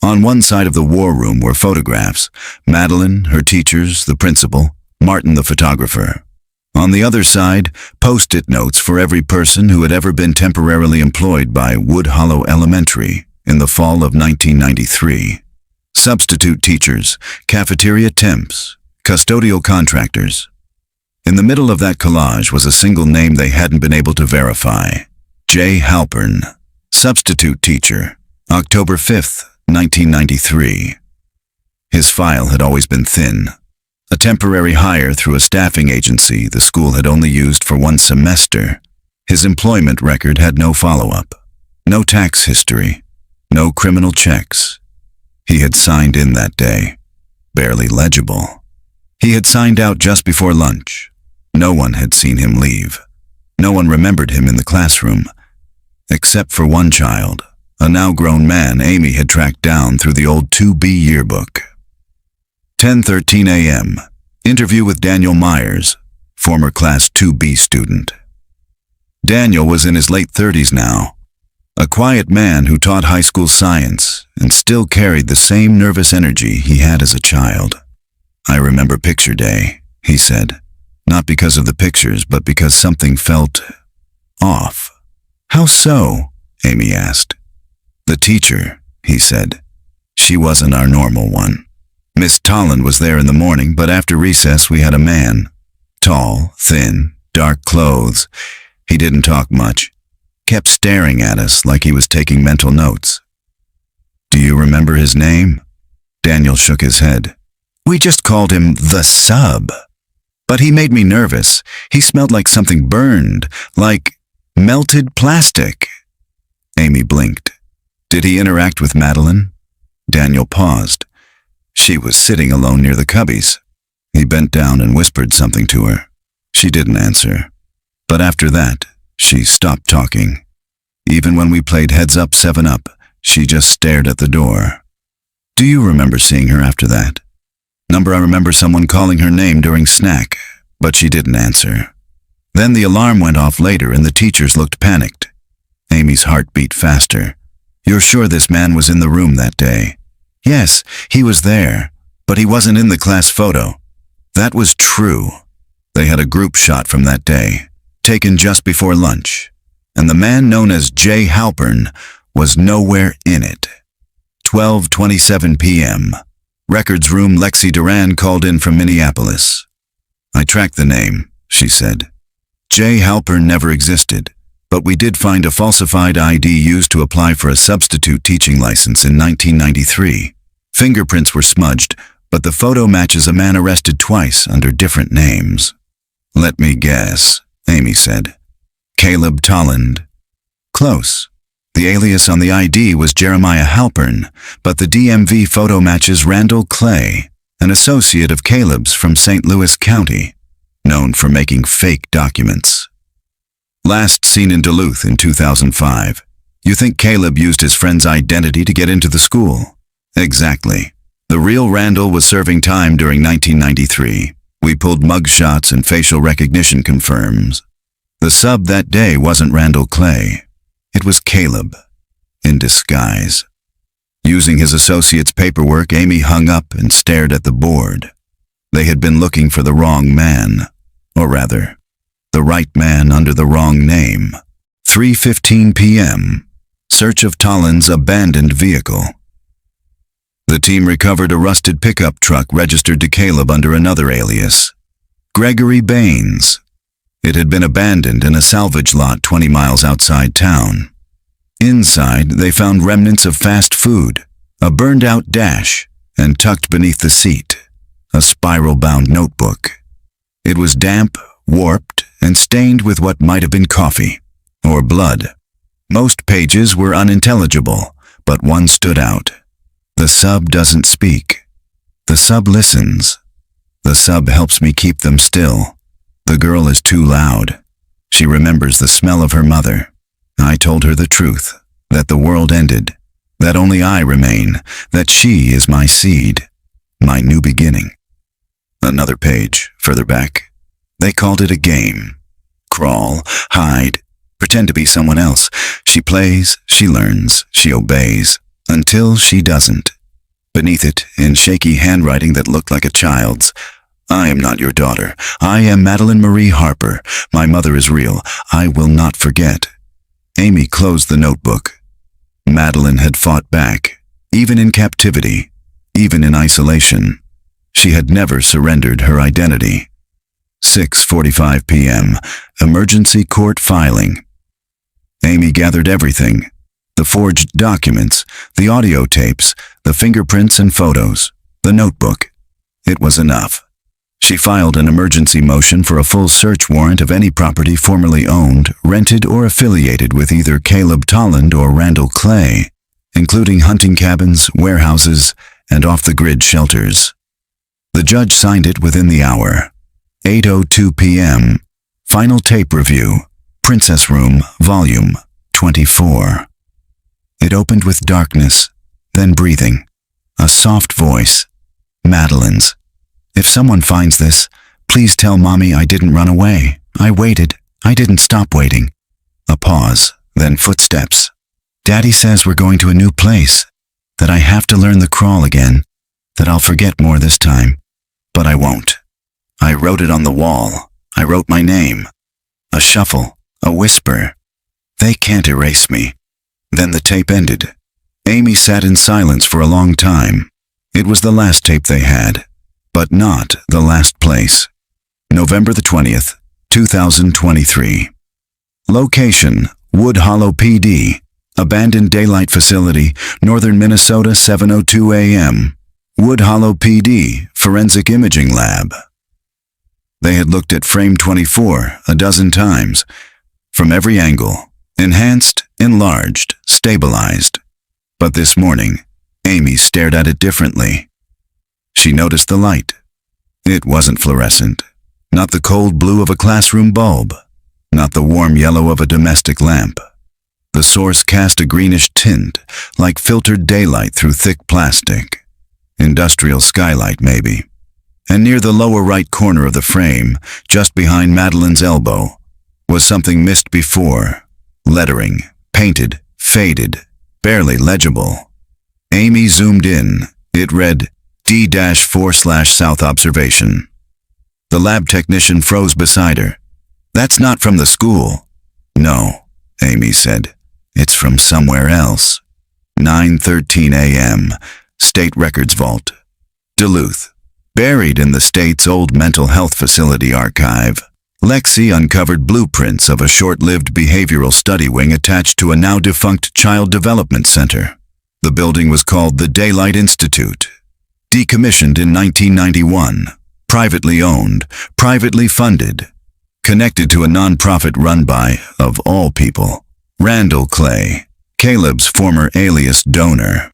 On one side of the war room were photographs: Madeline, her teachers, the principal, Martin the photographer. On the other side, post-it notes for every person who had ever been temporarily employed by Wood Hollow Elementary in the fall of 1993. Substitute teachers, cafeteria temps, custodial contractors. In the middle of that collage was a single name they hadn't been able to verify: J. Halpern, substitute teacher, October 5th, 1993. His file had always been thin. A temporary hire through a staffing agency the school had only used for one semester. His employment record had no follow-up, no tax history, no criminal checks. He had signed in that day, barely legible. He had signed out just before lunch. No one had seen him leave. No one remembered him in the classroom, except for one child, a now-grown man Amy had tracked down through the old 2B yearbook. 10:13 a.m. Interview with Daniel Myers, former Class 2B student. Daniel was in his late 30s now, a quiet man who taught high school science and still carried the same nervous energy he had as a child. "I remember picture day," he said, not because of the pictures, but because something felt off. "How so?" Amy asked. "The teacher," he said. "She wasn't our normal one. Miss Tolland was there in the morning, but after recess we had a man. Tall, thin, dark clothes. He didn't talk much. Kept staring at us like he was taking mental notes." "Do you remember his name?" Daniel shook his head. "We just called him the sub. But he made me nervous. He smelled like something burned, like melted plastic." Amy blinked. "Did he interact with Madeline?" Daniel paused. She was sitting alone near the cubbies. He bent down and whispered something to her. She didn't answer. But after that, she stopped talking. Even when we played Heads Up 7-Up, she just stared at the door. "Do you remember seeing her after that?" I remember someone calling her name during snack, but she didn't answer. Then the alarm went off later and the teachers looked panicked. Amy's heart beat faster. "You're sure this man was in the room that day?" "Yes, he was there, but he wasn't in the class photo." That was true. They had a group shot from that day, taken just before lunch, and the man known as J. Halpern was nowhere in it. 12:27 p.m. Records room Lexi Duran called in from Minneapolis. "I tracked the name," she said. "J. Halpern never existed, but we did find a falsified ID used to apply for a substitute teaching license in 1993. Fingerprints were smudged, but the photo matches a man arrested twice under different names." "Let me guess," Amy said. "Caleb Tolland." "Close. The alias on the ID was Jeremiah Halpern, but the DMV photo matches Randall Clay, an associate of Caleb's from St. Louis County, known for making fake documents. Last seen in Duluth in 2005. You think Caleb used his friend's identity to get into the school?" "Exactly. The real Randall was serving time during 1993. We pulled mug shots and facial recognition confirms. The sub that day wasn't Randall Clay. It was Caleb, in disguise." Using his associate's paperwork, Amy hung up and stared at the board. They had been looking for the wrong man, or rather, the right man under the wrong name. 3:15 p.m. Search of Tolland's abandoned vehicle. The team recovered a rusted pickup truck registered to Caleb under another alias, Gregory Baines. It had been abandoned in a salvage lot 20 miles outside town. Inside, they found remnants of fast food, a burned-out dash, and tucked beneath the seat, a spiral-bound notebook. It was damp, warped, and stained with what might have been coffee or blood. Most pages were unintelligible, but one stood out. "The sub doesn't speak. The sub listens. The sub helps me keep them still. The girl is too loud. She remembers the smell of her mother. I told her the truth, that the world ended, that only I remain, that she is my seed, my new beginning." Another page, further back. They called it a game. Crawl, hide, pretend to be someone else. She plays, she learns, she obeys, until she doesn't. Beneath it, in shaky handwriting that looked like a child's, "I am not your daughter. I am Madeline Marie Harper. My mother is real. I will not forget." Amy closed the notebook. Madeline had fought back, even in captivity, even in isolation. She had never surrendered her identity. 6:45 p.m. Emergency court filing. Amy gathered everything. The forged documents, the audio tapes, the fingerprints and photos, the notebook. It was enough. She filed an emergency motion for a full search warrant of any property formerly owned, rented, or affiliated with either Caleb Tolland or Randall Clay, including hunting cabins, warehouses, and off-the-grid shelters. The judge signed it within the hour. 8:02 p.m. Final tape review. Princess Room, Volume 24. It opened with darkness, then breathing. A soft voice. Madeline's. "If someone finds this, please tell Mommy I didn't run away. I waited. I didn't stop waiting." A pause, then footsteps. "Daddy says we're going to a new place, that I have to learn the crawl again, that I'll forget more this time. But I won't. I wrote it on the wall. I wrote my name. A shuffle, a whisper. They can't erase me." Then the tape ended. Amy sat in silence for a long time. It was the last tape they had, but not the last place. November the 20th, 2023. Location, Wood Hollow PD. Abandoned daylight facility, northern Minnesota, 7:02 a.m. Wood Hollow PD, Forensic Imaging Lab. They had looked at frame 24 a dozen times, from every angle, enhanced, enlarged, stabilized. But this morning, Amy stared at it differently. She noticed the light. It wasn't fluorescent, not the cold blue of a classroom bulb, not the warm yellow of a domestic lamp. The source cast a greenish tint, like filtered daylight through thick plastic. Industrial skylight, maybe. And near the lower right corner of the frame, just behind Madeline's elbow, was something missed before. Lettering, painted, faded, barely legible. Amy zoomed in. It read, D-4/South Observation. The lab technician froze beside her. "That's not from the school." "No," Amy said. "It's from somewhere else." 9:13 a.m. State Records Vault. Duluth. Buried in the state's old mental health facility archive, Lexi uncovered blueprints of a short-lived behavioral study wing attached to a now-defunct child development center. The building was called the Daylight Institute. Decommissioned in 1991. Privately owned, privately funded. Connected to a nonprofit run by, of all people, Randall Clay, Caleb's former alias donor.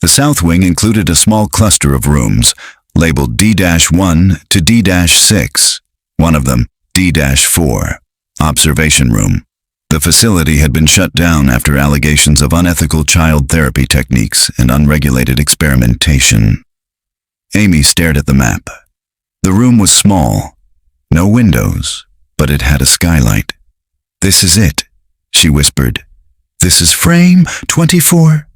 The south wing included a small cluster of rooms, labeled D-1 to D-6, one of them D-4, Observation Room. The facility had been shut down after allegations of unethical child therapy techniques and unregulated experimentation. Amy stared at the map. The room was small, no windows, but it had a skylight. "This is it," she whispered. "This is frame 24.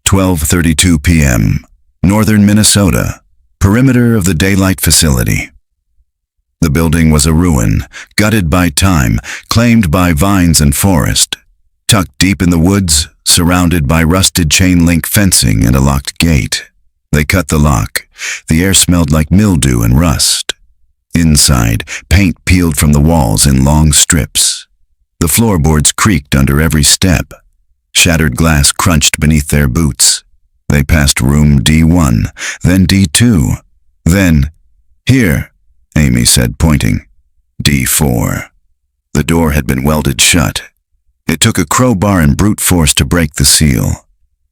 12:32 p.m. Northern Minnesota. Perimeter of the Daylight Facility. The building was a ruin, gutted by time, claimed by vines and forest. Tucked deep in the woods, surrounded by rusted chain-link fencing and a locked gate. They cut the lock. The air smelled like mildew and rust. Inside, paint peeled from the walls in long strips. The floorboards creaked under every step. Shattered glass crunched beneath their boots. They passed room D1, then D2, then, "Here," Amy said, pointing. D4. The door had been welded shut. It took a crowbar and brute force to break the seal.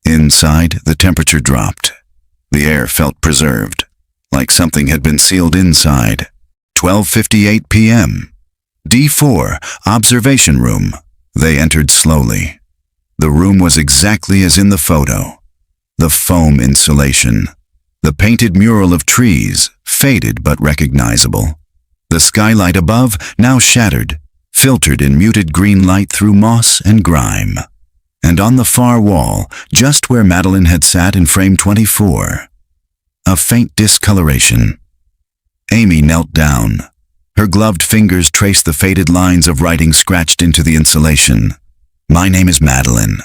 Inside, the temperature dropped. The air felt preserved, like something had been sealed inside. 12:58 p.m. D4, Observation Room. They entered slowly. The room was exactly as in the photo. The foam insulation. The painted mural of trees, faded but recognizable. The skylight above, now shattered, filtered in muted green light through moss and grime. and on the far wall, just where Madeline had sat in frame 24, a faint discoloration. Amy knelt down. Her gloved fingers traced the faded lines of writing scratched into the insulation. "My name is Madeline.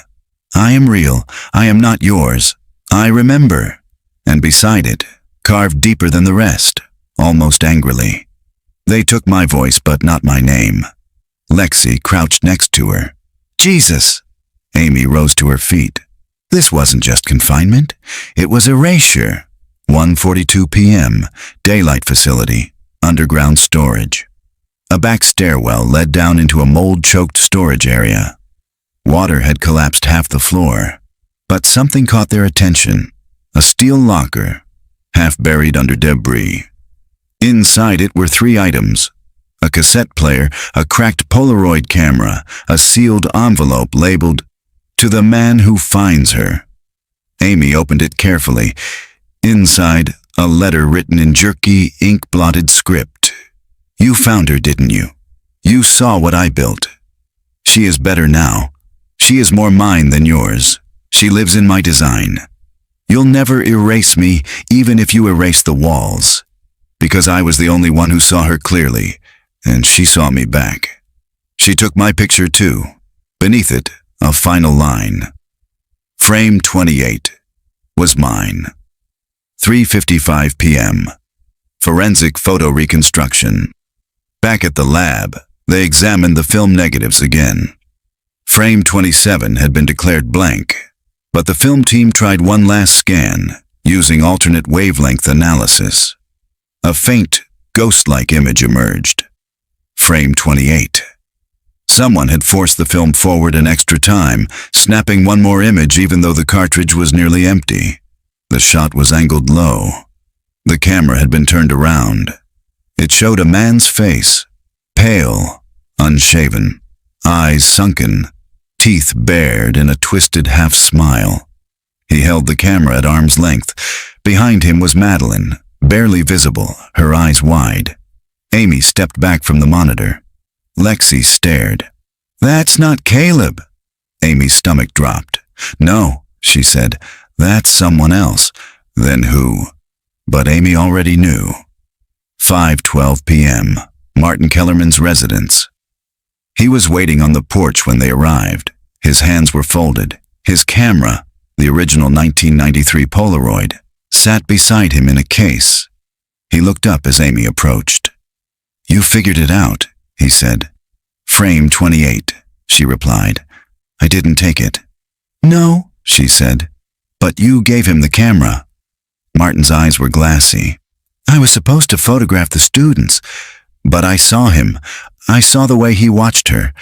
I am real. I am not yours. I remember." And beside it, carved deeper than the rest, almost angrily, "They took my voice but not my name." Lexi crouched next to her. "Jesus!" Amy rose to her feet. This wasn't just confinement. It was erasure. 1:42 p.m., daylight facility, underground storage. A back stairwell led down into a mold-choked storage area. Water had collapsed half the floor, but something caught their attention. A steel locker, half buried under debris. Inside it were 3 items: a cassette player, a cracked Polaroid camera, a sealed envelope labeled, "To the man who finds her." Amy opened it carefully. Inside, a letter written in jerky, ink-blotted script. "You found her, didn't you? You saw what I built. She is better now. She is more mine than yours. She lives in my design. You'll never erase me, even if you erase the walls. Because I was the only one who saw her clearly, and she saw me back. She took my picture too. Beneath it, a final line. Frame 28 was mine. 3:55 p.m. Forensic photo reconstruction. Back at the lab, they examined the film negatives again. Frame 27 had been declared blank, but the film team tried one last scan, using alternate wavelength analysis. A faint, ghost-like image emerged. Frame 28. Someone had forced the film forward an extra time, snapping one more image even though the cartridge was nearly empty. The shot was angled low. The camera had been turned around. It showed a man's face, pale, unshaven, eyes sunken, teeth bared in a twisted half-smile. He held the camera at arm's length. Behind him was Madeline, barely visible, her eyes wide. Amy stepped back from the monitor. Lexi stared. "That's not Caleb." Amy's stomach dropped. "No," she said. "That's someone else." "Then who?" But Amy already knew. 5:12 p.m., Martin Kellerman's residence. He was waiting on the porch when they arrived. His hands were folded. His camera, the original 1993 Polaroid, sat beside him in a case. He looked up as Amy approached. "You figured it out," he said. "Frame 28, she replied. "I didn't take it." "No," she said. "But you gave him the camera." Martin's eyes were glassy. "I was supposed to photograph the students, but I saw him. I saw the way he watched her.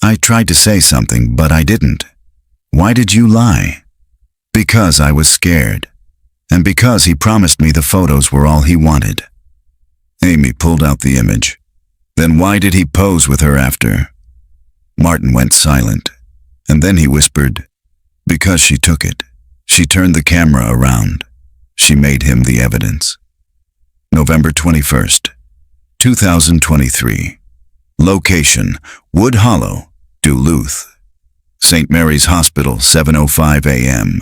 I tried to say something, but I didn't." "Why did you lie?" "Because I was scared, and because he promised me the photos were all he wanted." Amy pulled out the image. "Then why did he pose with her after?" Martin went silent, and then he whispered, "Because she took it. She turned the camera around. She made him the evidence." November 21st, 2023. Location, Wood Hollow, Duluth. St. Mary's Hospital, 7:05 a.m.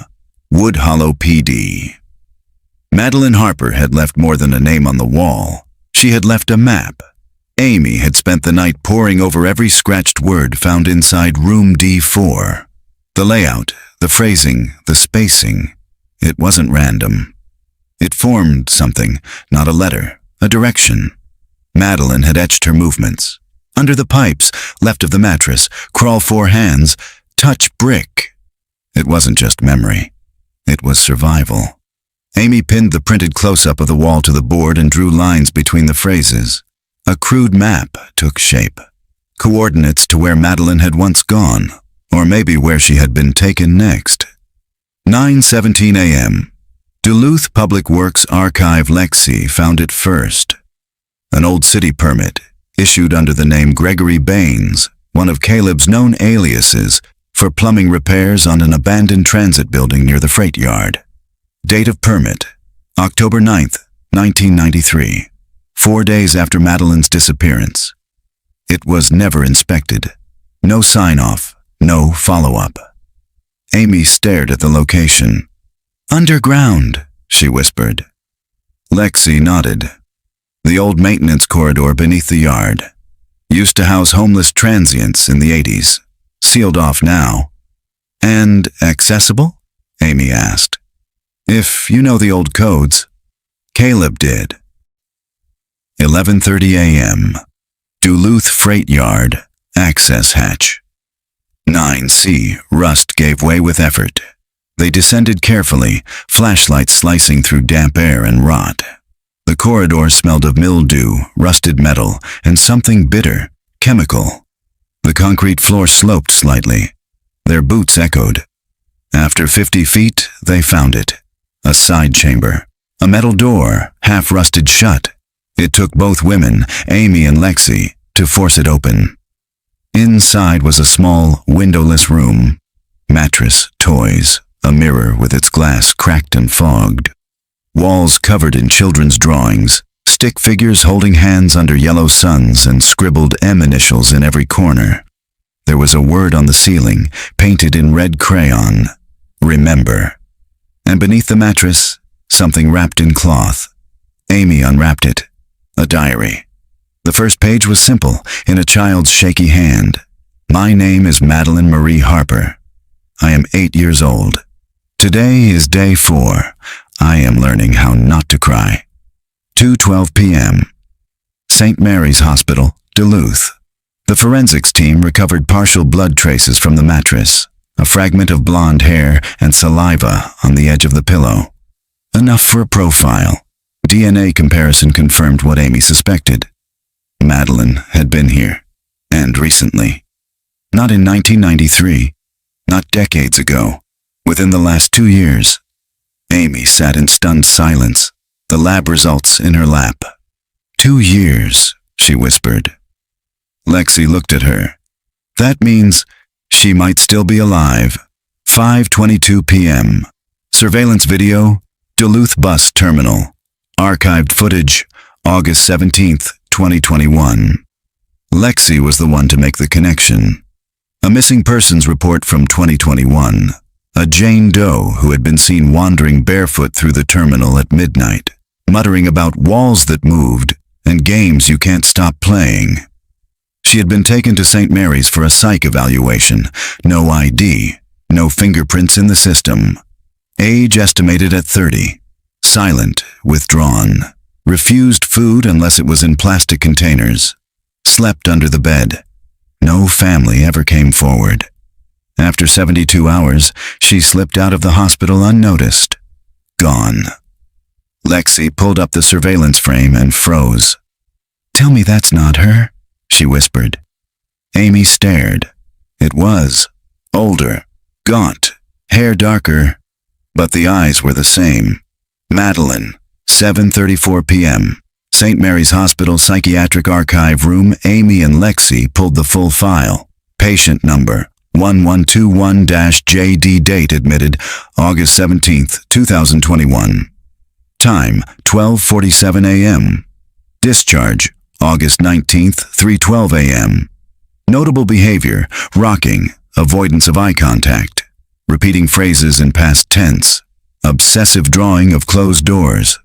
Wood Hollow PD. Madeline Harper had left more than a name on the wall. She had left a map. Amy had spent the night poring over every scratched word found inside room D4. The layout, the phrasing, the spacing. It wasn't random. It formed something, not a letter, a direction. Madeline had etched her movements. Under the pipes, left of the mattress, crawl 4 hands, touch brick. It wasn't just memory. It was survival. Amy pinned the printed close-up of the wall to the board and drew lines between the phrases. A crude map took shape. Coordinates to where Madeline had once gone, or maybe where she had been taken next. 9:17 a.m. Duluth Public Works Archive Lexi found it first. An old city permit, issued under the name Gregory Baines, one of Caleb's known aliases, for plumbing repairs on an abandoned transit building near the freight yard. Date of permit, October 9th, 1993, 4 days after Madeline's disappearance. It was never inspected. No sign-off, no follow-up. Amy stared at the location. "Underground," she whispered. Lexi nodded. The old maintenance corridor beneath the yard. Used to house homeless transients in the 80s. Sealed off now. "And accessible?" Amy asked. "If you know the old codes." Caleb did. 11:30 a.m. Duluth Freight Yard, access hatch. 9C, rust gave way with effort. They descended carefully, flashlights slicing through damp air and rot. The corridor smelled of mildew, rusted metal, and something bitter, chemical. The concrete floor sloped slightly. Their boots echoed. After 50 feet, they found it. A side chamber. A metal door, half rusted shut. It took both women, Amy and Lexi, to force it open. Inside was a small, windowless room. Mattress, toys, a mirror with its glass cracked and fogged. Walls covered in children's drawings, stick figures holding hands under yellow suns and scribbled M initials in every corner. There was a word on the ceiling, painted in red crayon. Remember. And beneath the mattress, something wrapped in cloth. Amy unwrapped it. A diary. The first page was simple, in a child's shaky hand. "My name is Madeline Marie Harper. I am 8 years old. Today is day 4. I am learning how not to cry." 2:12 p.m. St. Mary's Hospital, Duluth. The forensics team recovered partial blood traces from the mattress, a fragment of blonde hair and saliva on the edge of the pillow. Enough for a profile. DNA comparison confirmed what Amy suspected. Madeline had been here, and recently. Not in 1993, not decades ago, within the last 2 years. Amy sat in stunned silence, the lab results in her lap. 2 years, she whispered. Lexi looked at her. That means she might still be alive. 5:22 p.m. Surveillance video, Duluth Bus Terminal. Archived footage, August 17th, 2021. Lexi was the one to make the connection. A missing persons report from 2021. A Jane Doe who had been seen wandering barefoot through the terminal at midnight, muttering about walls that moved and games you can't stop playing. She had been taken to St. Mary's for a psych evaluation. No ID, no fingerprints in the system. Age estimated at 30. Silent, withdrawn. Refused food unless it was in plastic containers. Slept under the bed. No family ever came forward. After 72 hours, she slipped out of the hospital unnoticed. Gone. Lexi pulled up the surveillance frame and froze. "Tell me that's not her," she whispered. Amy stared. It was. Older. Gaunt. Hair darker. But the eyes were the same. Madeline. 7:34 p.m. St. Mary's Hospital Psychiatric Archive Room. Amy and Lexi pulled the full file. Patient number 1121-JD. Date admitted August 17th, 2021. Time 12:47 a.m. Discharge August 19th, 3:12 a.m. Notable behavior, rocking, avoidance of eye contact, repeating phrases in past tense, obsessive drawing of closed doors.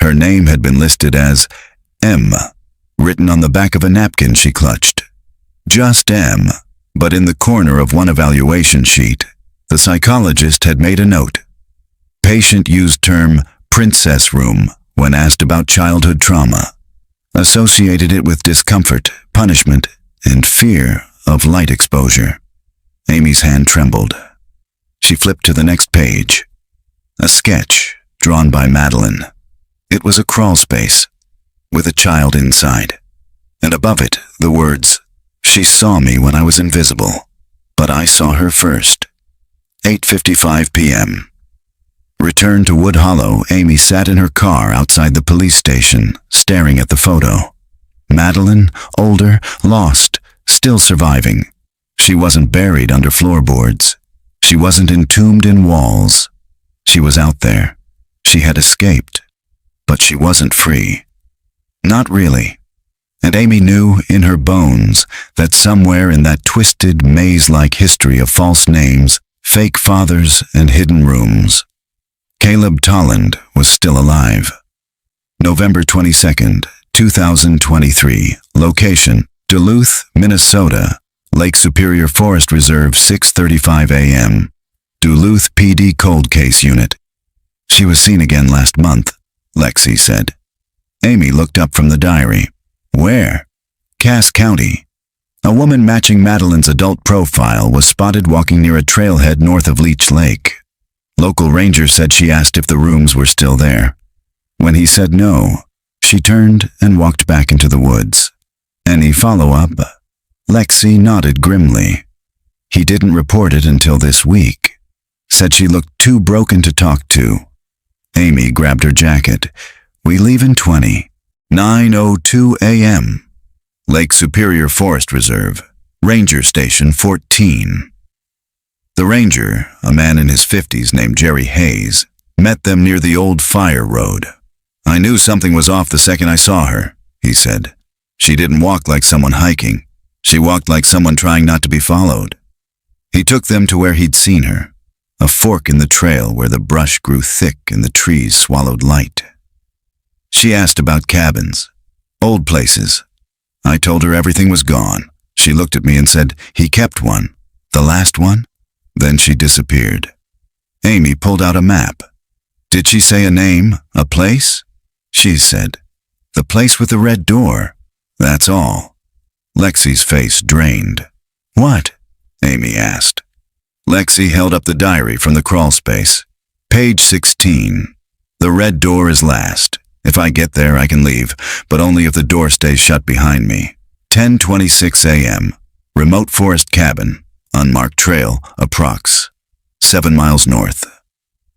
Her name had been listed as M, written on the back of a napkin she clutched. Just M, but in the corner of one evaluation sheet, the psychologist had made a note. Patient used term princess room when asked about childhood trauma. Associated it with discomfort, punishment, and fear of light exposure. Amy's hand trembled. She flipped to the next page. A sketch drawn by Madeline. It was a crawl space, with a child inside, and above it the words, "She saw me when I was invisible, but I saw her first." 8:55 p.m. Returned to Wood Hollow, Amy sat in her car outside the police station, staring at the photo. Madeline, older, lost, still surviving. She wasn't buried under floorboards. She wasn't entombed in walls. She was out there. She had escaped. But she wasn't free. Not really. And Amy knew in her bones that somewhere in that twisted, maze-like history of false names, fake fathers and hidden rooms. Caleb Tolland was still alive. November 22nd, 2023. Location: Duluth, Minnesota. Lake Superior Forest Reserve, 6:35 a.m. Duluth PD Cold Case Unit. She was seen again last month, Lexi said. Amy looked up from the diary. Where? Cass County. A woman matching Madeline's adult profile was spotted walking near a trailhead north of Leech Lake. Local rangers said she asked if the rooms were still there. When he said no, she turned and walked back into the woods. Any follow-up? Lexi nodded grimly. He didn't report it until this week. Said she looked too broken to talk to. Amy grabbed her jacket. We leave in 20. 9:02 a.m. Lake Superior Forest Reserve, Ranger Station 14. The ranger, a man in his 50s named Jerry Hayes, met them near the old fire road. I knew something was off the second I saw her, he said. She didn't walk like someone hiking. She walked like someone trying not to be followed. He took them to where he'd seen her, a fork in the trail where the brush grew thick and the trees swallowed light. She asked about cabins, old places. I told her everything was gone. She looked at me and said, he kept one. The last one? Then she disappeared. Amy pulled out a map. Did she say a name, a place? She said, the place with the red door. That's all. Lexi's face drained. What? Amy asked. Lexi held up the diary from the crawl space. Page 16. The red door is last. If I get there, I can leave, but only if the door stays shut behind me. 10:26 a.m. Remote forest cabin. Unmarked trail, approx. 7 miles north.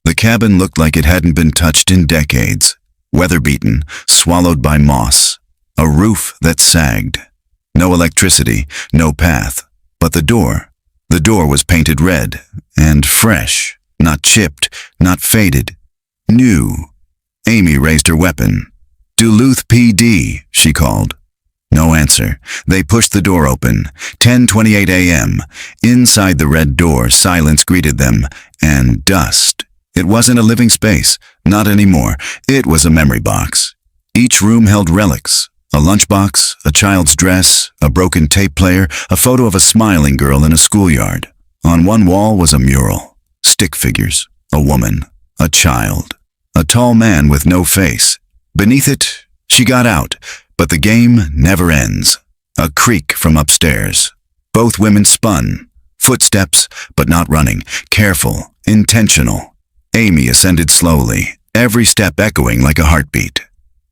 The cabin looked like it hadn't been touched in decades. Weather-beaten, swallowed by moss. A roof that sagged. No electricity, no path. But the door was painted red and fresh, not chipped, not faded. New. Amy raised her weapon. Duluth PD, she called. No answer. They pushed the door open. 10:28 a.m. Inside the red door, silence greeted them, and dust. It wasn't a living space. Not anymore. It was a memory box. Each room held relics. A lunchbox, a child's dress, a broken tape player, a photo of a smiling girl in a schoolyard. On one wall was a mural. Stick figures. A woman. A child. A tall man with no face. Beneath it, she got out, but the game never ends. A creak from upstairs. Both women spun. Footsteps, but not running. Careful, intentional. Amy ascended slowly, every step echoing like a heartbeat.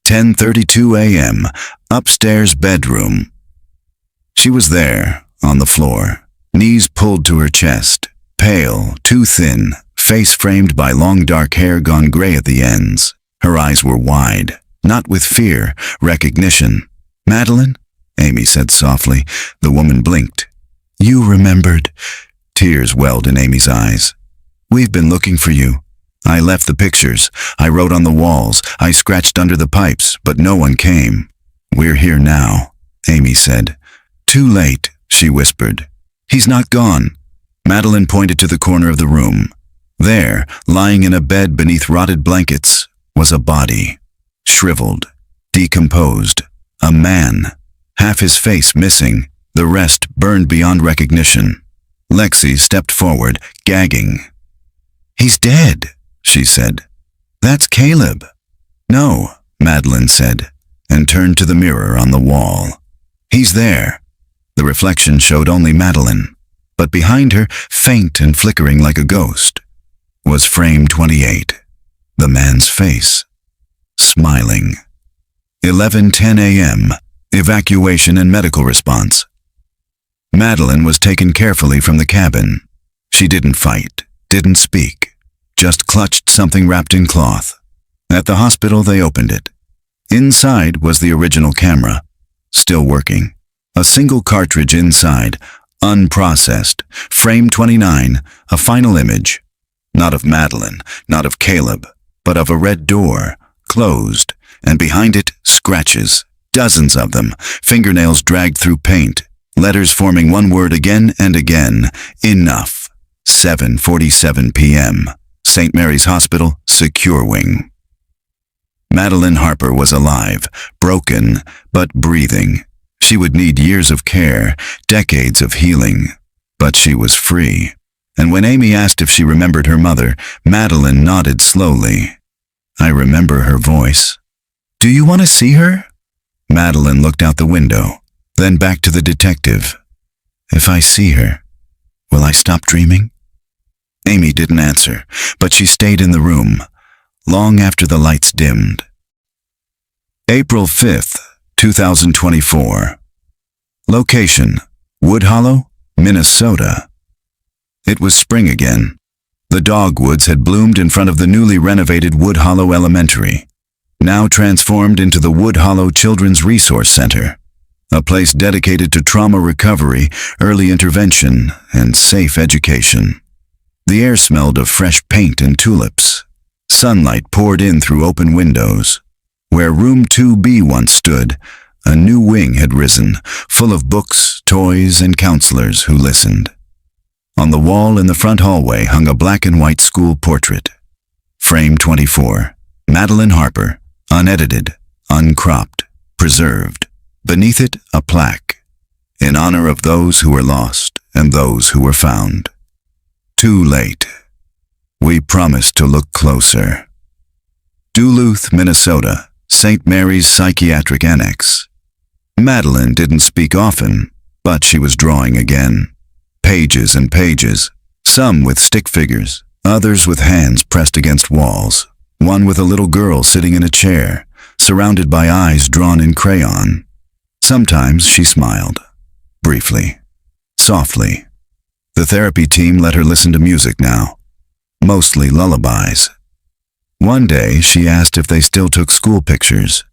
10:32 a.m., upstairs bedroom. She was there, on the floor, knees pulled to her chest, pale, too thin, face framed by long dark hair gone gray at the ends. Her eyes were wide, not with fear, recognition. Madeline? Amy said softly. The woman blinked. You remembered. Tears welled in Amy's eyes. We've been looking for you. I left the pictures. I wrote on the walls. I scratched under the pipes, but no one came. We're here now, Amy said. Too late, she whispered. He's not gone. Madeline pointed to the corner of the room. There, lying in a bed beneath rotted blankets, was a body. Shriveled, decomposed. A man. Half his face missing, the rest burned beyond recognition. Lexi stepped forward, gagging. He's dead, she said. That's Caleb. No, Madeline said, and turned to the mirror on the wall. He's there. The reflection showed only Madeline, but behind her, faint and flickering like a ghost, was frame 28, the man's face, smiling. 11:10 a.m., evacuation and medical response. Madeline was taken carefully from the cabin. She didn't fight, didn't speak, just clutched something wrapped in cloth. At the hospital, they opened it. Inside was the original camera, still working. A single cartridge inside, unprocessed, frame 29, a final image. Not of Madeline, not of Caleb, but of a red door, closed, and behind it, scratches, dozens of them, fingernails dragged through paint, letters forming one word again and again, enough. 7:47 p.m. St. Mary's Hospital, Secure Wing. Madeline Harper was alive, broken, but breathing. She would need years of care, decades of healing, but she was free. And when Amy asked if she remembered her mother, Madeline nodded slowly. "I remember her voice." "Do you want to see her?" Madeline looked out the window, then back to the detective. "If I see her, will I stop dreaming?" Amy didn't answer, but she stayed in the room, long after the lights dimmed. April 5th, 2024. Location: Wood Hollow, Minnesota. It was spring again. The dogwoods had bloomed in front of the newly renovated Wood Hollow Elementary, now transformed into the Wood Hollow Children's Resource Center, a place dedicated to trauma recovery, early intervention, and safe education. The air smelled of fresh paint and tulips. Sunlight poured in through open windows. Where Room 2B once stood, a new wing had risen, full of books, toys, and counselors who listened. On the wall in the front hallway hung a black and white school portrait. Frame 24, Madeline Harper, unedited, uncropped, preserved. Beneath it, a plaque, in honor of those who were lost and those who were found. Too late. We promised to look closer. Duluth, Minnesota, St. Mary's Psychiatric Annex. Madeline didn't speak often, but she was drawing again. Pages and pages, some with stick figures, others with hands pressed against walls, one with a little girl sitting in a chair, surrounded by eyes drawn in crayon. Sometimes she smiled, briefly, softly. The therapy team let her listen to music now, mostly lullabies. One day she asked if they still took school pictures.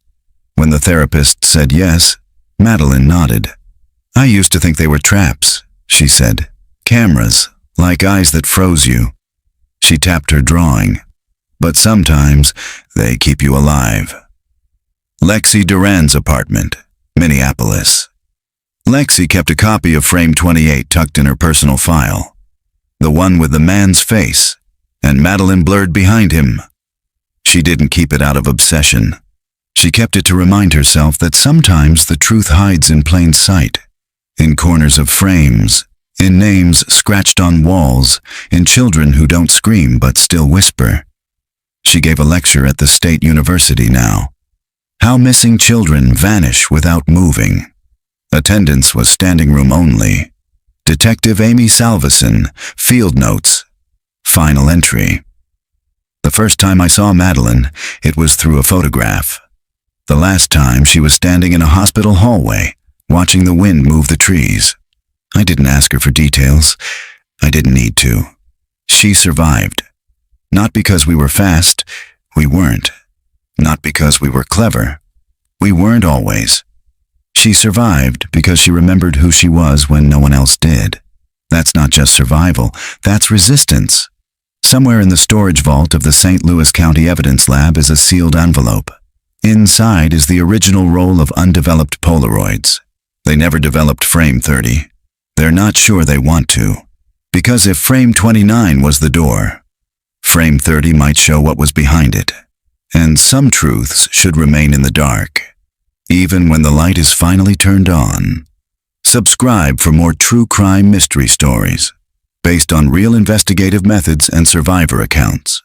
When the therapist said yes, Madeline nodded. "I used to think they were traps," she said. "Cameras, like eyes that froze you." She tapped her drawing. "But sometimes they keep you alive." Lexi Duran's apartment, Minneapolis. Lexi kept a copy of Frame 28 tucked in her personal file, the one with the man's face, and Madeline blurred behind him. She didn't keep it out of obsession. She kept it to remind herself that sometimes the truth hides in plain sight, in corners of frames, in names scratched on walls, in children who don't scream but still whisper. She gave a lecture at the State University now. How missing children vanish without moving. Attendance was standing room only. Detective Amy Salveson, field notes. Final entry. The first time I saw Madeline, it was through a photograph. The last time she was standing in a hospital hallway, watching the wind move the trees. I didn't ask her for details. I didn't need to. She survived. Not because we were fast, we weren't. Not because we were clever, we weren't always. She survived because she remembered who she was when no one else did. That's not just survival, that's resistance. Somewhere in the storage vault of the St. Louis County Evidence Lab is a sealed envelope. Inside is the original roll of undeveloped Polaroids. They never developed Frame 30. They're not sure they want to. Because if Frame 29 was the door, Frame 30 might show what was behind it. And some truths should remain in the dark, even when the light is finally turned on. Subscribe for more true crime mystery stories, based on real investigative methods and survivor accounts.